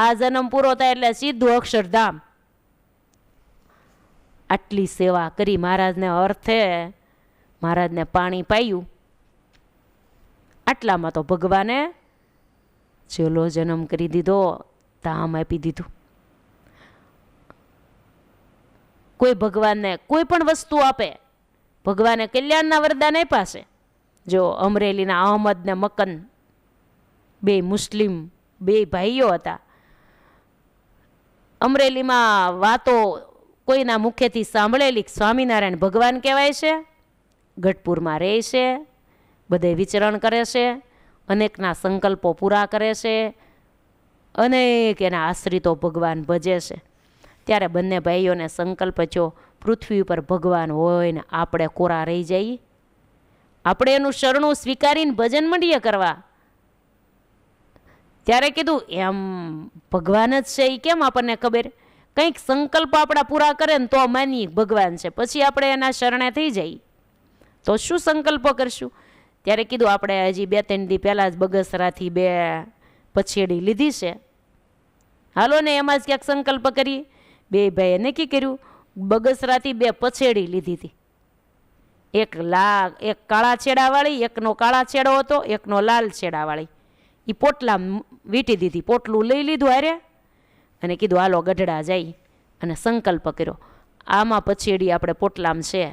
આ જન્મ પૂરો થાય એટલે સીધું અક્ષરધામ. આટલી સેવા કરી મહારાજને અર્થે મહારાજને પાણી પાયું. આટલામાં તો ભગવાને છેલ્લો જન્મ કરી દીધો, ધામ આપી દીધું. કોઈ ભગવાનને કોઈ પણ વસ્તુ આપે, ભગવાને કલ્યાણના વરદાન આપ્યા છે. જો અમરેલીના અહમદ ને મકન બે મુસ્લિમ બે ભાઈઓ હતા. અમરેલીમાં વાતો કોઈના મુખેથી સાંભળેલી સ્વામિનારાયણ ભગવાન કહેવાય છે, ગઢપુરમાં રહે છે, બધે વિચરણ કરે છે, અનેકના સંકલ્પો પૂરા કરે છે, અનેક એના આશ્રિતો ભગવાન ભજે છે. ત્યારે બંને ભાઈઓને સંકલ્પ થયો, પૃથ્વી ઉપર ભગવાન હોય ને આપણે કોરા રહી જઈએ, આપણે એનું શરણું સ્વીકારીને ભજન મંડીએ કરવા. ત્યારે કીધું એમ ભગવાન જ છે એ કેમ આપણને ખબર, કંઈક સંકલ્પ આપણા પૂરા કરે ને તો માની ભગવાન છે, પછી આપણે એના શરણે થઈ જઈએ તો શું સંકલ્પો કરશું. ત્યારે કીધું આપણે હજી 2-3 દી પહેલાં જ બગસરાથી 2 પછેડી લીધી છે, હાલો ને એમાં જ ક્યાંક સંકલ્પ કરીએ. 2 ભાઈએ નક્કી કર્યું, બગસરાથી 2 પછેડી લીધી હતી, એક કાળા છેડાવાળી, એકનો કાળા છેડો હતો, એકનો લાલ છેડાવાળી. એ પોટલા વીંટી દીધી, પોટલું લઈ લીધું હારે અને કીધું હાલો ગઢડા જઈ, અને સંકલ્પ કર્યો આમાં પછેડી આપણે પોટલામાં છે.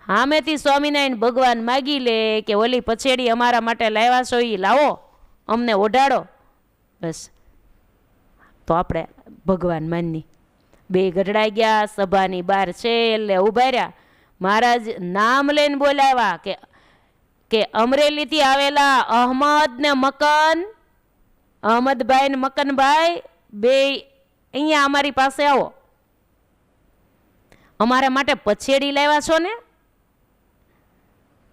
સામેથી સ્વામિનારાયણ ભગવાન માગી લે કે ઓલી પછેડી અમારા માટે લાવ્યા છો એ લાવો, અમને ઓઢાડો, બસ તો આપણે ભગવાન માનની. 2 ગઢડા ગયા, સભાની બહાર છે એટલે ઊભા રહ્યા. મહારાજ નામ લઈને બોલાવ્યા કે અમરેલીથી આવેલા અહમદ ને મકન, અહમદભાઈ ને મકનભાઈ 2 અહીંયા અમારી પાસે આવો, અમારા માટે પછેડી લાવ્યા છો ને,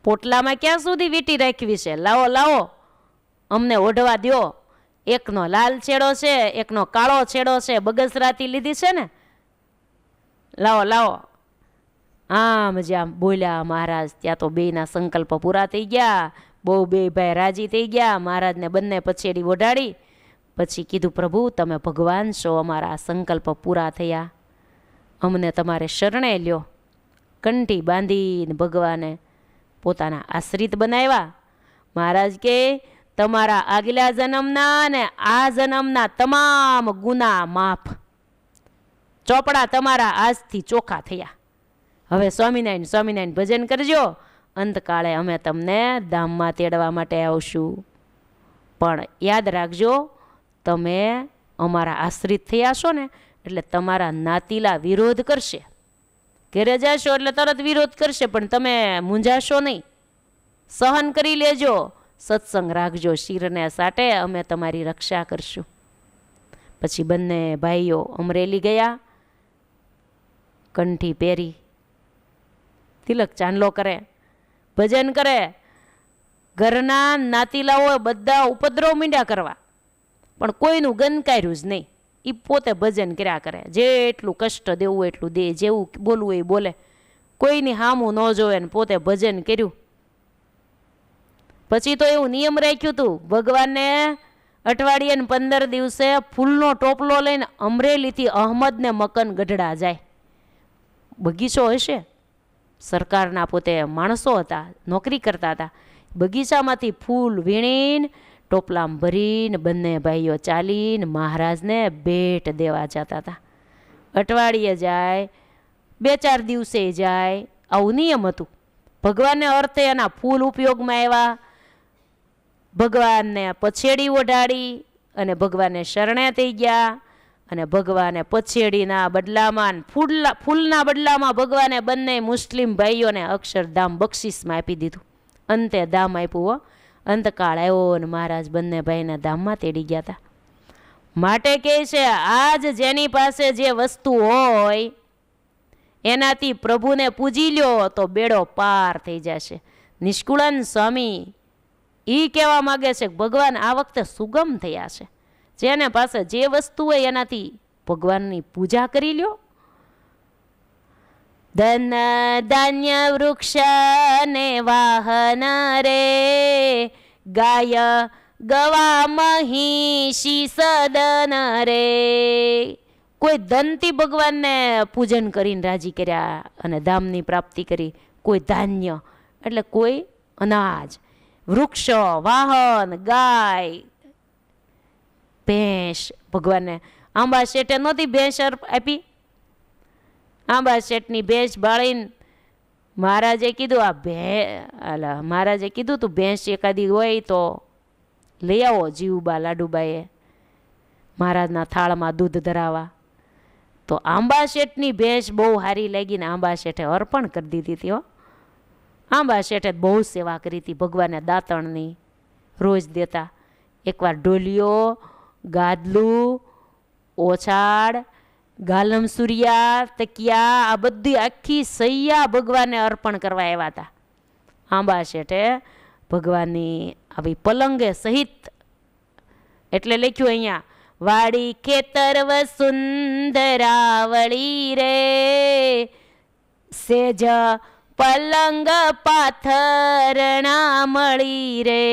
પોટલામાં ક્યાં સુધી વીંટી રાખવી છે, લાવો લાવો અમને ઓઢવા દો. એકનો લાલ છેડો છે, એકનો કાળો છેડો છે, બગસરાથી લીધી છે ને, લાવો લાવો. આમ જ્યાં બોલ્યા મહારાજ ત્યાં તો 2ના સંકલ્પ પૂરા થઈ ગયા, બહુ 2 ભાઈ રાજી થઈ ગયા. મહારાજને બંને પછેડી ઓઢાડી, પછી કીધું પ્રભુ તમે ભગવાન છો, અમારા સંકલ્પ પૂરા થયા, અમને તમારે શરણે લ્યો. કંઠી બાંધીને ભગવાને પોતાના આશ્રિત બનાવ્યા. મહારાજ કે તમારા આગલા જન્મના ને આ જન્મના તમામ ગુના માફ, ચોપડા તમારા આજથી ચોખ્ખા થયા. હવે સ્વામિનારાયણ ભજન કરજો, અંતકાળે અમે તમને ધામમાં તેડવા માટે આવશું. પણ યાદ રાખજો તમે અમારા આશ્રિત થયા છો ને એટલે તમારા નાતીલા વિરોધ કરશે, ઘરે જશો એટલે તરત વિરોધ કરશે, પણ તમે મૂંઝાશો નહીં, સહન કરી લેજો, સત્સંગ રાખજો, શિરને સાટે અમે તમારી રક્ષા કરશું. પછી બંને ભાઈઓ અમરેલી ગયા, કંઠી પહેરી, તિલક ચાંદલો કરે, ભજન કરે. ઘરના નાતીલાઓ બધા ઉપદ્રવ મીંડ્યા કરવા, પણ કોઈનું ગનકાર્યું જ નહીં. એ પોતે ભજન કર્યા કરે, જેટલું કષ્ટ દેવું એટલું દે, જેવું બોલવું એ બોલે, કોઈની હામું ન જોવે ને પોતે ભજન કર્યું. પછી તો એવું નિયમ રાખ્યું હતું, ભગવાનને અઠવાડિયે 15 દિવસે ફૂલનો ટોપલો લઈને અમરેલીથી અહમદ ને મકન ગઢડા જાય. બગીચો હશે, સરકારના પોતે માણસો હતા, નોકરી કરતા હતા, બગીચામાંથી ફૂલ વીણીને ટોપલામાં ભરીને બંને ભાઈઓ ચાલીને મહારાજને ભેટ દેવા જતા હતા. અઠવાડિયે જાય, 2-4 દિવસે જાય, આવું નિયમ હતું. ભગવાનને અર્થે એના ફૂલ ઉપયોગમાં આવ્યા, ભગવાનને પછેડી ઓઢાડી અને ભગવાનને શરણે થઈ ગયા. અને ભગવાને પછેડીના બદલામાં, ફૂલના બદલામાં ભગવાને બંને મુસ્લિમ ભાઈઓને અક્ષરધામ બક્ષિસમાં આપી દીધું. અંતે ધામ આપ્યું. અંતકાળ આવ્યો ને મહારાજ બંને ભાઈને ધામમાં તેડી ગયા હતા. માટે કહે છે આજ જેની પાસે જે વસ્તુ હોય એનાથી પ્રભુને પૂજી લ્યો તો બેડો પાર થઈ જશે. નિષ્કુળાન સ્વામી એ કહેવા માગે છે કે ભગવાન આ વખતે સુગમ થયા છે, જેને પાસે જે વસ્તુ હોય એનાથી ભગવાનની પૂજા કરી લ્યો. ધન ધાન્ય વૃક્ષ ને વાહન રે, ગાય ગવા મહિષી સદન રે. કોઈ ધનથી ભગવાનને પૂજન કરીને રાજી કર્યા અને ધામની પ્રાપ્તિ કરી. કોઈ ધાન્ય એટલે કોઈ અનાજ, વૃક્ષો, વાહન, ગાય, ભેંસ. ભગવાનને આંબા શેઠે નહોતી ભેંસ આપી, આંબા શેઠની ભેંસ બાળીને મહારાજે કીધું મહારાજે કીધું તું ભેંસ એકાદી હોય તો લઈ આવો. જીવબા લાડુબાઈએ મહારાજના થાળમાં દૂધ ધરાવા. તો આંબા શેઠની ભેંસ બહુ સારી લાગીને આંબા શેઠે અર્પણ કરી દીધી હતી હો. આંબા શેઠે બહુ સેવા કરી હતી ભગવાનને દાંતણની, રોજ દેતા. એકવાર ડોલિયો, ગાદલું, ઓછાડ, ગાલમ સૂર્યા, તકિયા, આ બધી આખી સૈયા ભગવાનને અર્પણ કરવા આવ્યા હતા. આંબા શેઠે ભગવાનની આવી પલંગે સહિત, એટલે લખ્યું અહીંયા, વાડી ખેતર વસુંધરાવળી રે, સેજ પલંગ પાથરણા મળી રે,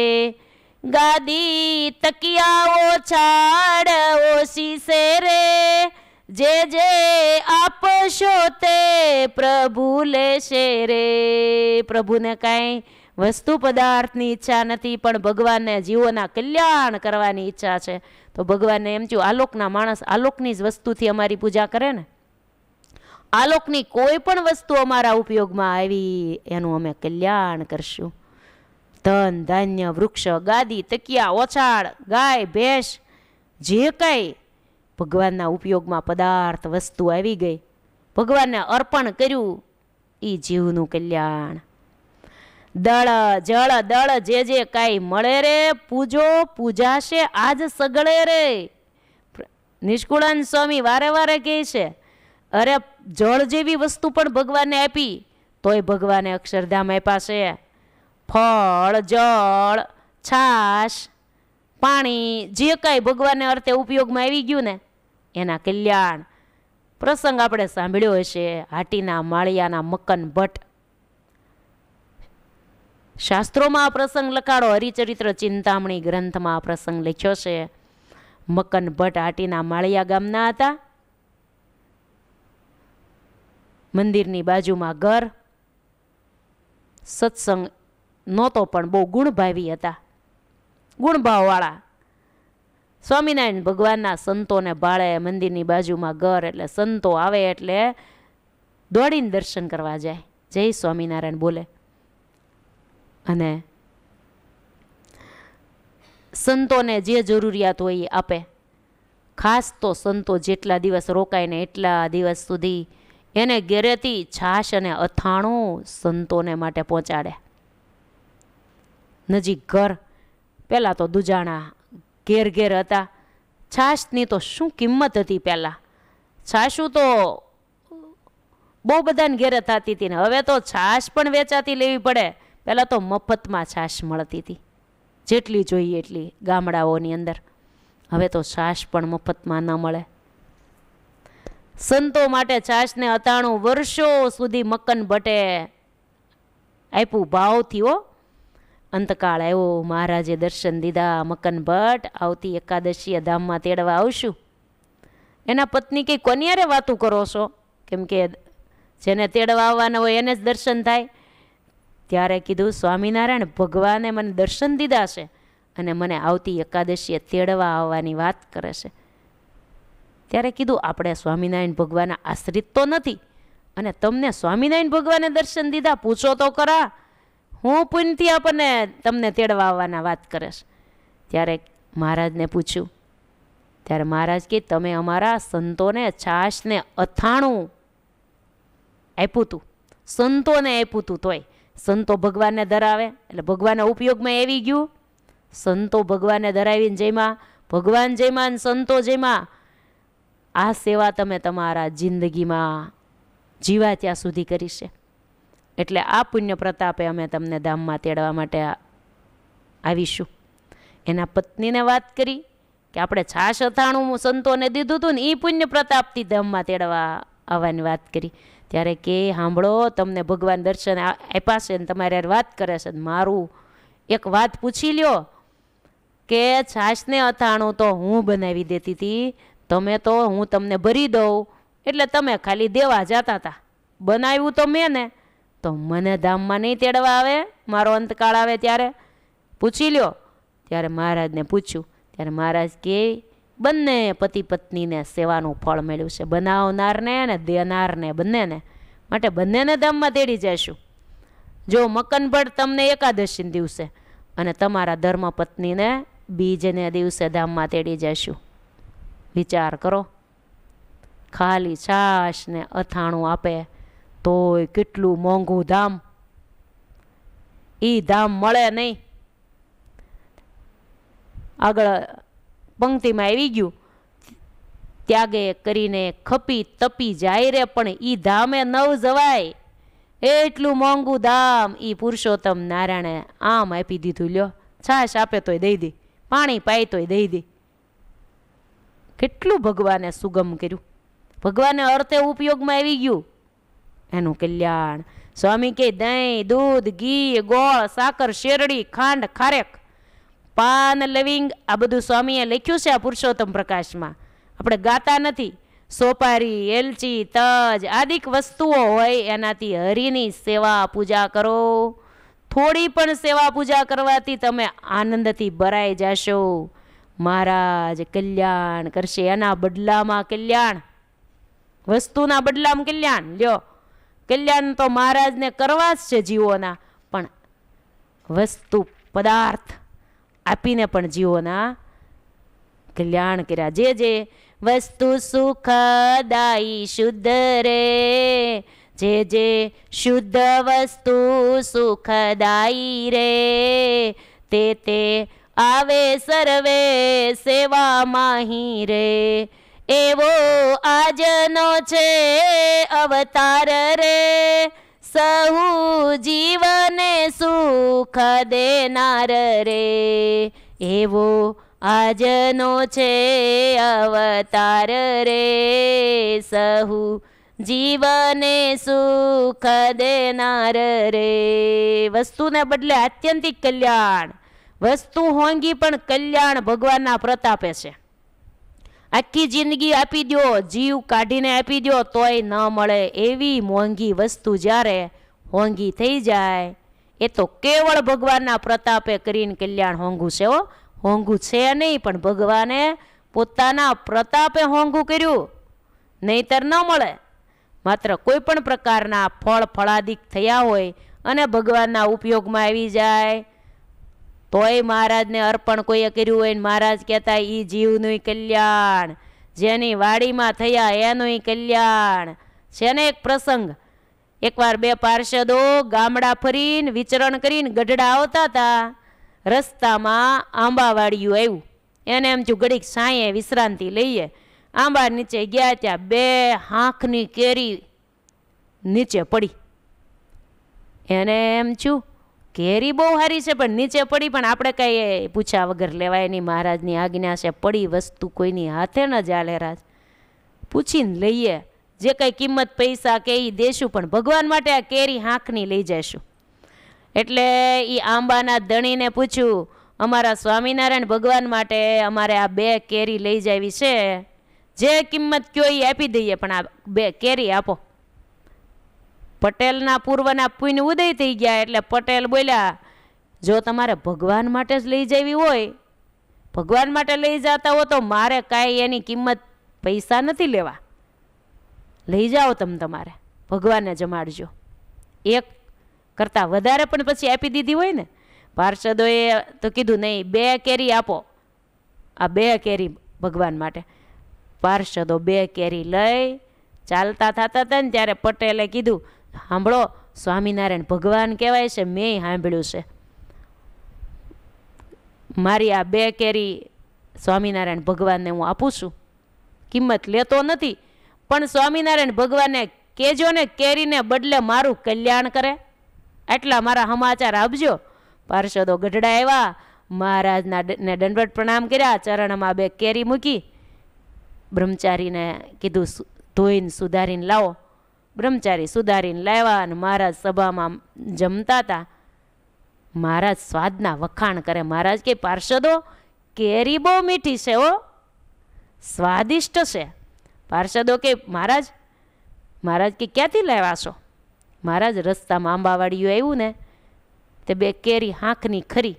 ગાદી તકિયાઓ છાડ ઓશીસે રે, જે જે આપશો તે પ્રભુ લેશે રે. પ્રભુને કાંઈ વસ્તુ પદાર્થની ઈચ્છા નથી, પણ ભગવાનને જીવોના કલ્યાણ કરવાની ઈચ્છા છે. તો ભગવાનને એમ થયું, આલોકના માણસ આલોકની જ વસ્તુથી અમારી પૂજા કરે ને, આલોકની કોઈ પણ વસ્તુ અમારા ઉપયોગમાં આવી એનું અમે કલ્યાણ કરશું. ધન ધાન્ય, વૃક્ષ, ગાદી, તકિયા, ઓછાળ, ગાય, ભેંસ, જે કાંઈ ભગવાનના ઉપયોગમાં પદાર્થ વસ્તુ આવી ગઈ, ભગવાનને અર્પણ કર્યું, એ જીવનું કલ્યાણ. દળ જળ દળ જે જે કાંઈ મળે રે, પૂજો પૂજાશે આજ સગળે રે. નિષ્કુળાન સ્વામી વારે વારે કહે છે, અરે જળ જેવી વસ્તુ પણ ભગવાનને આપી તોય ભગવાને અક્ષરધામ આપ્યા છે. ફળ, જળ, છાશ, પાણી, જે કાંઈ ભગવાનને અર્થે ઉપયોગમાં આવી ગયું ને એના કલ્યાણ. પ્રસંગ આપણે સાંભળ્યો હશે, હાટીના માળિયાના મકન ભટ્ટ. શાસ્ત્રોમાં આ પ્રસંગ લખાડો, હરિચરિત્ર ચિંતામણી ગ્રંથમાં આ પ્રસંગ લખ્યો છે. મકન ભટ્ટ હાટીના માળિયા ગામના હતા. મંદિરની બાજુમાં ઘર. સત્સંગ નહોતો પણ બહુ ગુણભાવી હતા, ગુણભાવવાળા. સ્વામિનારાયણ ભગવાનના સંતોને ભાળે, મંદિરની બાજુમાં ઘર, એટલે સંતો આવે એટલે દોડીને દર્શન કરવા જાય, જય સ્વામિનારાયણ બોલે. અને સંતોને જે જરૂરિયાત હોય એ આપે. ખાસ તો સંતો જેટલા દિવસ રોકાય ને એટલા દિવસ સુધી એને ઘેરેથી છાશ અને અથાણું સંતોને માટે પહોંચાડે. નજીક ઘર. પહેલાં તો દુજાણા ઘેર ઘેર હતા. છાશની તો શું કિંમત હતી પહેલાં. છાશું તો બહુ બધાને ઘેરે થતી હતી ને હવે તો છાશ પણ વેચાતી લેવી પડે. પહેલાં તો મફતમાં છાશ મળતી હતી, જેટલી જોઈએ એટલી ગામડાઓની અંદર. હવે તો છાશ પણ મફતમાં ન મળે. સંતો માટે છાશને અથાણું વર્ષો સુધી મકન ભટ્ટે આપ્યું ભાવથી હો. અંતકાળ આવ્યો, મહારાજે દર્શન દીધા. મકન ભટ્ટ આવતી એકાદશીએ ધામમાં તેડવા આવશું. એના પત્ની કંઈ કોનિયારે વાતું કરો છો, કેમ કે જેને તેડવા આવવાના હોય એને જ દર્શન થાય. ત્યારે કીધું, સ્વામિનારાયણ ભગવાને મને દર્શન દીધા છે અને મને આવતી એકાદશીએ તેડવા આવવાની વાત કરે છે. ત્યારે કીધું, આપણે સ્વામિનારાયણ ભગવાનના આશ્રિત તો નથી અને તમને સ્વામિનારાયણ ભગવાને દર્શન દીધા, પૂછો તો ખરા, હું પુણ્યથી આપણને તમને તેડવા આવવાના વાત કરે છે. ત્યારે મહારાજને પૂછ્યું. ત્યારે મહારાજ કહે, તમે અમારા સંતોને છાશને અથાણું આપ્યું હતું, સંતોને આપ્યું હતું, તોય સંતો ભગવાનને ધરાવે એટલે ભગવાનના ઉપયોગમાં આવી ગયું. સંતો ભગવાનને ધરાવીને જયમાં, ભગવાન જયમાં અને સંતો જયમાં. આ સેવા તમે તમારા જિંદગીમાં જીવા ત્યાં સુધી કરી છે. એટલે આ પુણ્ય પ્રતાપે અમે તમને ધામમાં તેડવા માટે આવીશું. એના પત્નીને વાત કરી કે આપણે છાશ અથાણું સંતોને દીધું હતું ને એ પુણ્ય પ્રતાપથી ધામમાં તેડવા આવવાની વાત કરી. ત્યારે કે, સાંભળો, તમને ભગવાન દર્શન આપ્યા છે ને તમારે વાત કરે છે, મારું એક વાત પૂછી લ્યો કે છાશને અથાણું તો હું બનાવી દેતી હતી, તમે તો હું તમને ભરી દઉં એટલે તમે ખાલી દેવા જતા હતા, બનાવ્યું તો મેં ને, તો મને ધામમાં નહીં તેડવા આવે, મારો અંતકાળ આવે ત્યારે પૂછી લ્યો. ત્યારે મહારાજને પૂછ્યું. ત્યારે મહારાજ કહે, બંને પતિ પત્નીને સેવાનું ફળ મળ્યું છે, બનાવનારને ને દેનારને, બંનેને. માટે બંનેને ધામમાં તેડી જઈશું. જો મકન ભટ્ટ તમને એકાદશી દિવસે અને તમારા ખાલી છાશ ને અથાણું આપે તોય કેટલું મોંઘું ધામ. ઈ ધામ મળે નહીં. આગળ પંક્તિમાં આવી ગયું, ત્યાગે કરીને ખપી તપી જાય રે પણ ઈ ધામે નવ જવાય. એટલું મોંઘું ધામ ઈ પુરુષોત્તમ નારાયણે આમ આપી દીધું. લ્યો, છાશ આપે તોય દઈ દે, પાણી પાય તોય દઈ દે. કેટલું ભગવાને સુગમ કર્યું, ભગવાને અર્થે ઉપયોગમાં આવી ગયું એનું કલ્યાણ. સ્વામી કે દહીં, દૂધ, ઘી, ગોળ, સાકર, શેરડી, ખાંડ, ખારેક, પાન, લવિંગ, આ બધું સ્વામીએ લખ્યું છે આ પુરુષોત્તમ પ્રકાશમાં. આપણે ગાતા નથી. સોપારી, એલચી, તજ આદિક વસ્તુઓ હોય એનાથી હરિની સેવા પૂજા કરો. થોડી પણ સેવા પૂજા કરવાથી તમે આનંદથી ભરાઈ જશો. મહારાજ કલ્યાણ કરશે, એના બદલામાં કલ્યાણ, વસ્તુના બદલામાં કલ્યાણ. લ્યો, કલ્યાણ તો મહારાજને કરવા જ છે જીવોના, પણ વસ્તુ પદાર્થ આપીને પણ જીવોના કલ્યાણ કર્યા. જે જે વસ્તુ સુખદાયી શુદ્ધ રે, જે જે શુદ્ધ વસ્તુ સુખદાયી રે, તે તે આવે સર્વે સેવા માહી રે. એવો આજનો છે અવતાર રે, સહુ જીવને સુખ દેનાર રે. એવો આજનો છે અવતાર રે, સહુ જીવને સુખ દેનાર રે. વસ્તુને બદલે આત્યંતિક કલ્યાણ, વસ્તુ હોંગી પણ કલ્યાણ ભગવાનના પ્રતાપે છે. આખી જિંદગી આપી દો, જીવ કાઢીને આપી દો તોય ન મળે એવી મોંઘી વસ્તુ જ્યારે હોંગી થઈ જાય, એ તો કેવળ ભગવાનના પ્રતાપે કરીને કલ્યાણ હોંગું છે. હોંગું છે નહીં, પણ ભગવાને પોતાના પ્રતાપે હોંગું કર્યું, નહીતર ન મળે. માત્ર કોઈ પણ પ્રકારના ફળ ફળાદિક થયા હોય અને ભગવાનના ઉપયોગમાં આવી જાય તોય મહારાજને અર્પણ કોઈએ કર્યું હોય ને મહારાજ કહેતા ઈ જીવનું કલ્યાણ, જેની વાડીમાં થયા એનું કલ્યાણ છે. ને એક પ્રસંગ, એકવાર બે પાર્ષદો ગામડા ફરીને વિચરણ કરીને ગઢડા આવતા હતા. રસ્તામાં આંબાવાડિયું આવ્યું, એને એમ થયું ઘડીક સાંયે વિશ્રાંતિ લઈએ. આંબા નીચે ગયા ત્યાં બે હાંખની કેરી નીચે પડી. એને એમ થયું કેરી બહુ સારી છે પણ નીચે પડી, પણ આપણે કઈ પૂછ્યા વગર લેવાય નહીં, મહારાજની આજ્ઞા છે. પડી વસ્તુ કોઈની હાથે ન ચાલે, રાજ પૂછીને લઈએ, જે કઈ કિંમત પૈસા કે એ દેશું, પણ ભગવાન માટે આ કેરી હાંખની લઈ જઈશું. એટલે એ આંબાના ધણીને પૂછ્યું, અમારા સ્વામિનારાયણ ભગવાન માટે અમારે આ બે કેરી લઈ જાવી છે, જે કિંમત કયો એ આપી દઈએ, પણ આ બે કેરી આપો. પટેલના પૂર્વના પુણ્ય ઉદય થઈ ગયા એટલે પટેલ બોલ્યા, જો તમારે ભગવાન માટે જ લઈ જવી હોય, ભગવાન માટે લઈ જતા હો તો મારે કાંઈ એની કિંમત પૈસા નથી લેવા, લઈ જાઓ તમે, તમારે ભગવાનને જમાડજો. એક કરતાં વધારે પણ પછી આપી દીધી હોય ને. પાર્ષદોએ તો કીધું નહીં, બે કેરી આપો, આ બે કેરી ભગવાન માટે. પાર્ષદો બે કેરી લઈ ચાલતા થતા હતા ને ત્યારે પટેલે કીધું, સાંભળો, સ્વામિનારાયણ ભગવાન કહેવાય છે, મેં સાંભળ્યું છે, મારી આ બે કેરી સ્વામિનારાયણ ભગવાનને હું આપું છું, કિંમત લેતો નથી, પણ સ્વામિનારાયણ ભગવાનને કહેજો ને કેરીને બદલે મારું કલ્યાણ કરે, એટલા મારા સમાચાર આપજો. પાર્ષદો ગઢડા આવ્યા, મહારાજના ને દંડવત પ્રણામ કર્યા, ચરણમાં બે કેરી મૂકી, બ્રહ્મચારીને કીધું ધોઈને સુધારીને લાવો. બ્રહ્મચારી સુધારીને લાવ્યા અને મહારાજ સભામાં જમતા હતા. મહારાજ સ્વાદના વખાણ કરે. મહારાજ કે પાર્ષદો કેરી બહુ મીઠી છે, સ્વાદિષ્ટ છે. પાર્ષદો કે મહારાજ કે ક્યાંથી લાવ્યા છો? મહારાજ રસ્તામાં આંબાવાડિયું આવ્યું ને તે બે કેરી હાંખની ખરી.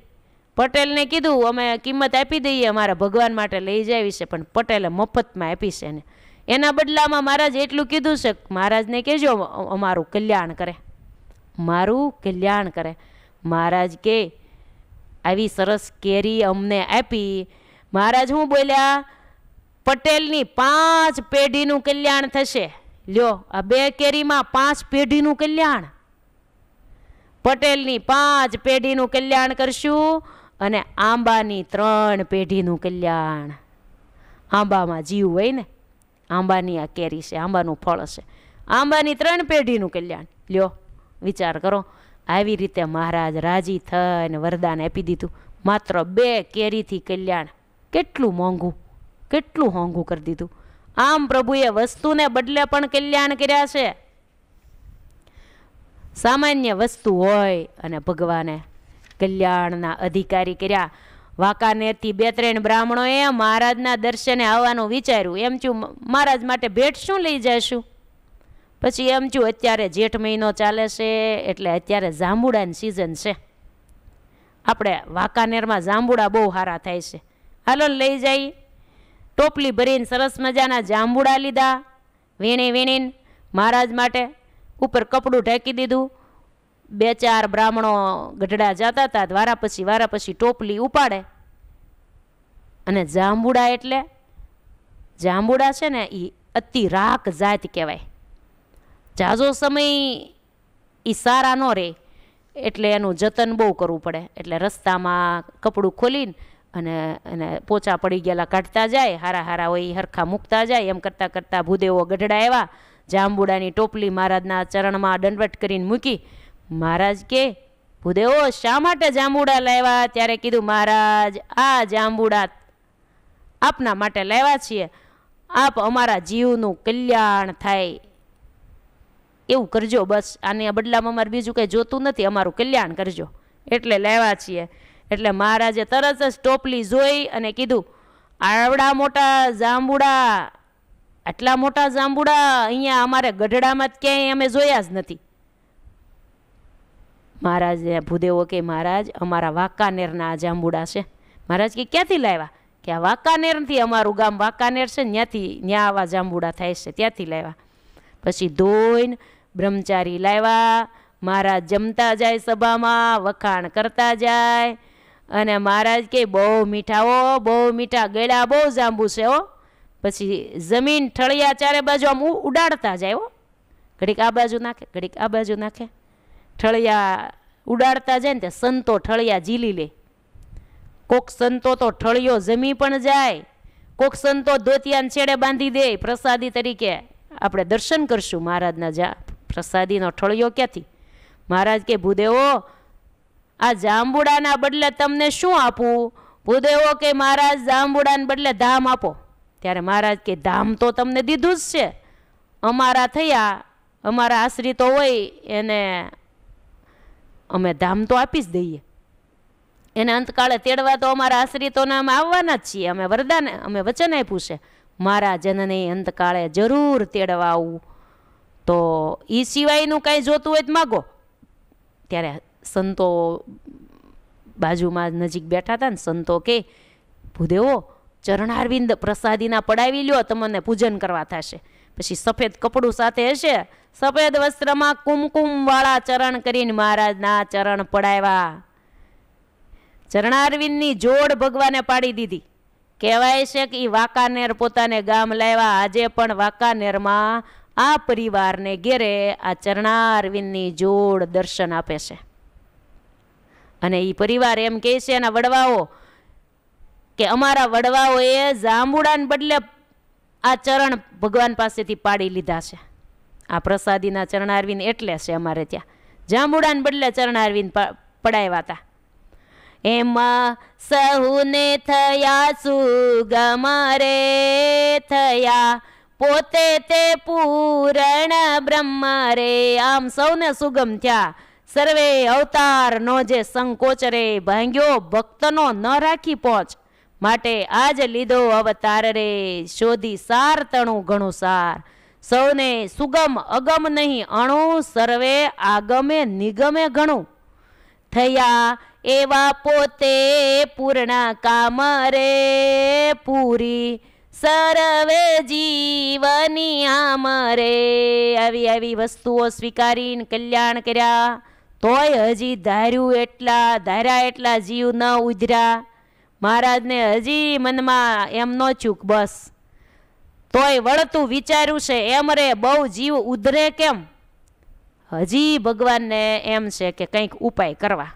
પટેલને કીધું અમે કિંમત આપી દઈએ, અમારા ભગવાન માટે લઈ જાવી છે, પણ પટેલે મફતમાં આપી છે ને. એના બદલામાં મહારાજ એટલું કીધું છે, મહારાજને કહેજો અમારું કલ્યાણ કરે, મારું કલ્યાણ કરે. મહારાજ કે આવી સરસ કેરી અમને આપી. મહારાજ શું બોલ્યા? પટેલની 5 પેઢીનું કલ્યાણ થશે. લ્યો, આ 2 કેરીમાં 5 પેઢીનું કલ્યાણ. પટેલની 5 પેઢીનું કલ્યાણ કરશું અને આંબાની 3 પેઢીનું કલ્યાણ. આંબામાં જીવ હોય ને, આંબાની આ કેરી છે, આંબાનું ફળ છે. આંબાની 3 પેઢીનું કલ્યાણ. લ્યો, વિચાર કરો. આવી રીતે મહારાજ રાજી થઈને વરદાન આપી દીધું. માત્ર 2 કેરીથી કલ્યાણ. કેટલું મોંઘું, કેટલું હોંઘું કરી દીધું. આમ પ્રભુએ વસ્તુને બદલે પણ કલ્યાણ કર્યા છે. સામાન્ય વસ્તુ હોય અને ભગવાને કલ્યાણના અધિકારી કર્યા. વાંકાનેરથી 2-3 બ્રાહ્મણોએ મહારાજના દર્શને આવવાનું વિચાર્યું. એમ છું મહારાજ માટે ભેટ શું લઈ જઈશું? પછી એમ છું અત્યારે જેઠ મહિનો ચાલે છે એટલે અત્યારે જાંબુડાની સિઝન છે. આપણે વાંકાનેરમાં જાંબુડા બહુ સારા થાય છે. હાલો લઈ જઈએ. ટોપલી ભરીને સરસ મજાના જાંબુડા લીધા, વીણીને મહારાજ માટે ઉપર કપડું ઢાંકી દીધું. 2-4 બ્રાહ્મણો ગઢડા જતા હતા. વારા પછી ટોપલી ઉપાડે અને જાંબુડા એટલે જાંબુડા છે ને એ અતિ રાક જાત કહેવાય. ઝાઝો સમય એ સારા ન રહે એટલે એનું જતન બહુ કરવું પડે. એટલે રસ્તામાં કપડું ખોલીને અને પોચા પડી ગયેલા કાઢતા જાય, હારા હોય હરખા મૂકતા જાય. એમ કરતાં કરતાં ભૂદેવો ગઢડા આવ્યા. જાંબુડાની ટોપલી મહારાજના ચરણમાં દંડવટ કરીને મૂકી. મહારાજ કે, ભૂદેવો શા માટે જાંબુડા લાવ્યા? ત્યારે કીધું, મહારાજ આ જાંબુડા આપના માટે લાવ્યા છીએ. આપ અમારા જીવનું કલ્યાણ થાય એવું કરજો. બસ આને બદલામાં અમારે બીજું કંઈ જોતું નથી, અમારું કલ્યાણ કરજો એટલે લાવ્યા છીએ. એટલે મહારાજે તરત જ ટોપલી જોઈ અને કીધું, આવડા મોટા જાંબુડા, આટલા મોટા જાંબુડા અહીંયા અમારે ગઢડામાં જ ક્યાંય અમે જોયા જ નથી. મહારાજે ભૂદેવો કે, મહારાજ અમારા વાંકાનેરના જાંબુડા છે. મહારાજ કે, ક્યાંથી લાવ્યા? કે આ વાંકાનેરથી, અમારું ગામ વાંકાનેર છે ને, ત્યાં આવા જાંબુડા થાય છે, ત્યાંથી લાવ્યા. પછી ધોઈને બ્રહ્મચારી લાવ્યા. મહારાજ જમતા જાય, સભામાં વખાણ કરતા જાય અને મહારાજ કે, બહુ મીઠા હો, બહુ મીઠા, ગળ્યા બહુ જાંબુ છે હો. પછી જમીન ઠળિયા ચારે બાજુ આમ ઉડાડતા જાય હો. ઘડીક આ બાજુ નાખે, ઘડીક આ બાજુ નાખે, ઠળિયા ઉડાડતા જાય ને તે સંતો ઠળિયા ઝીલી લે. કોક સંતો તો ઠળિયો જમી પણ જાય, કોક સંતો ધોતિયાને છેડે બાંધી દે પ્રસાદી તરીકે. આપણે દર્શન કરશું મહારાજના પ્રસાદીનો ઠળિયો ક્યાંથી? મહારાજ કે, ભૂદેવો આ જાંબુડાના બદલે તમને શું આપું? ભૂદેવો કે, મહારાજ જાંબુડાને બદલે ધામ આપો. ત્યારે મહારાજ કે, ધામ તો તમને દીધું જ છે. અમારા થયા, અમારા આશ્રિતો હોય એને અમે ધામ તો આપી જ દઈએ. એને અંતકાળે તેડવા તો અમારા આશ્રિતોને અમે આવવાના જ છીએ. અમે વરદાન, અમે વચન આપ્યું છે મારા જનને અંતકાળે જરૂર તેડવા આવું. તો એ સિવાયનું કાંઈ જોતું હોય તો માગો. ત્યારે સંતો બાજુમાં નજીક બેઠા હતા ને, સંતો કે, ભૂદેવો ચરણારવિંદ પ્રસાદીના પડાવી લ્યો, તમને પૂજન કરવા થશે. પછી સફેદ કપડું સાથે હશે, સફેદ વસ્ત્રમાં કુમકુમવાળા ચરણ કરીને મહારાજના ચરણ પડાવ્યા. ચરણારવિંદની જોડ ભગવાને પાડી દીધી. કહેવાય છે કે એ વાંકાનેર પોતાને ગામ લાવ્યા. આજે પણ વાંકાનેરમાં આ પરિવારને ઘેરે આ ચરણારવિંદની જોડ દર્શન આપે છે. અને એ પરિવાર એમ કહે છે, એના વડવાઓ કે અમારા વડવાઓએ જાંબુડાને બદલે આ ચરણ ભગવાન પાસેથી પાડી લીધા છે. આ પ્રસાદીના ચરણારવિંદ એટલે છે અમારે ત્યાં. જાંબુડાને બદલે ચરણારવિંદ પડાવ્યા હતા. એમાં સહુને થયા સુગમ રે થયા, પોતે તે પૂરણ બ્રહ્મ રે. આમ સૌને સુગમ થયા. સર્વે અવતારનો જે સંકોચ રે ભાંગ્યો, ભક્તનો ન રાખી પહોંચ. માટે આજ લીધો અવતાર રે, શોધી સાર તણું ઘણું સાર. સૌને સુગમ અગમ નહીં અણુ, સર્વે આગમે નિગમે ઘણું. થયા એવા પોતે પૂર્ણ કામ રે, પૂરી સર્વે જીવની આમ રે. આવી વસ્તુઓ સ્વીકારીને કલ્યાણ કર્યા. તોય હજી ધાર્યા એટલા જીવ ન ઉધર્યા. મહારાજને હજી મનમાં એમ ન ચૂક, બસ તોય વળતું વિચાર્યું છે એમ રે બહુ જીવ ઉધરે કેમ? હજી ભગવાનને એમ છે કે કંઈક ઉપાય કરવા.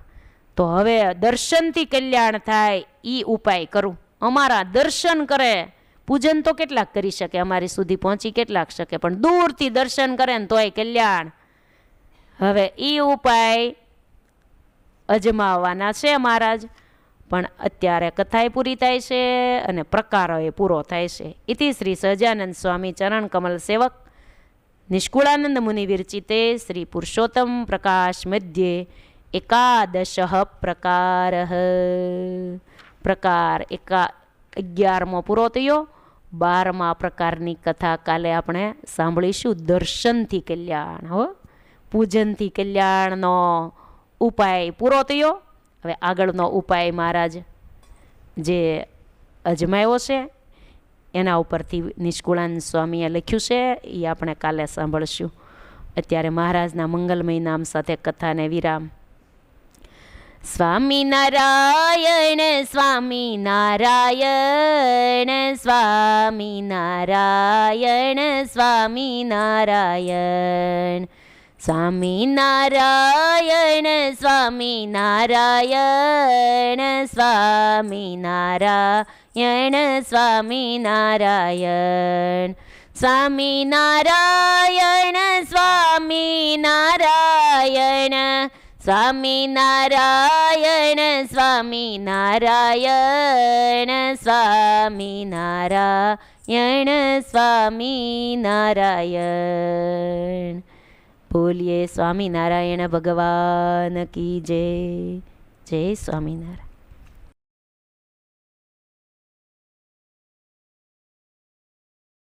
તો હવે દર્શનથી કલ્યાણ થાય એ ઉપાય કરું. અમારા દર્શન કરે, પૂજન તો કેટલાક કરી શકે, અમારી સુધી પહોંચી કેટલાક શકે, પણ દૂરથી દર્શન કરે ને તોય કલ્યાણ. હવે એ ઉપાય અજમાવવાના છે મહારાજ. પણ અત્યારે કથાએ પૂરી થાય છે અને પ્રકારો એ પૂરો થાય છે. ઇતિ શ્રી સહજાનંદ સ્વામી ચરણ કમલ સેવક નિષ્કુળાનંદ મુનિ વિરચિતે શ્રી પુરુષોત્તમ પ્રકાશ મધ્યે એકાદશ પ્રકાર. પ્રકાર 11મો પૂરો થયો. 12મા પ્રકારની કથા કાલે આપણે સાંભળીશું. દર્શનથી કલ્યાણ, હો, પૂજનથી કલ્યાણનો ઉપાય પૂરો થયો. હવે આગળનો ઉપાય મહારાજ જે અજમાયો છે એના ઉપરથી નિષ્કુળાનંદ સ્વામીએ લખ્યું છે, એ આપણે કાલે સાંભળશું. અત્યારે મહારાજના મંગલમય નામ સાથે કથાને વિરામ. સ્વામિનારાયણ સ્વામિનારાયણ સ્વામિનારાયણ સ્વામિનારાયણ સ્વામિનારાયણ સ્વામિનારાયણ સ્વામિનારાયણ સ્વામિનારાયણ સ્વામિનારાયણ સ્વામિનારાયણ સ્વામિનારાયણ સ્વામિનારાયણ સ્વામિનારાયણ સ્વામિનારાયણ. બોલીએ સ્વામિનારાયણ ભગવાન કી જય. જય સ્વામિનારાયણ.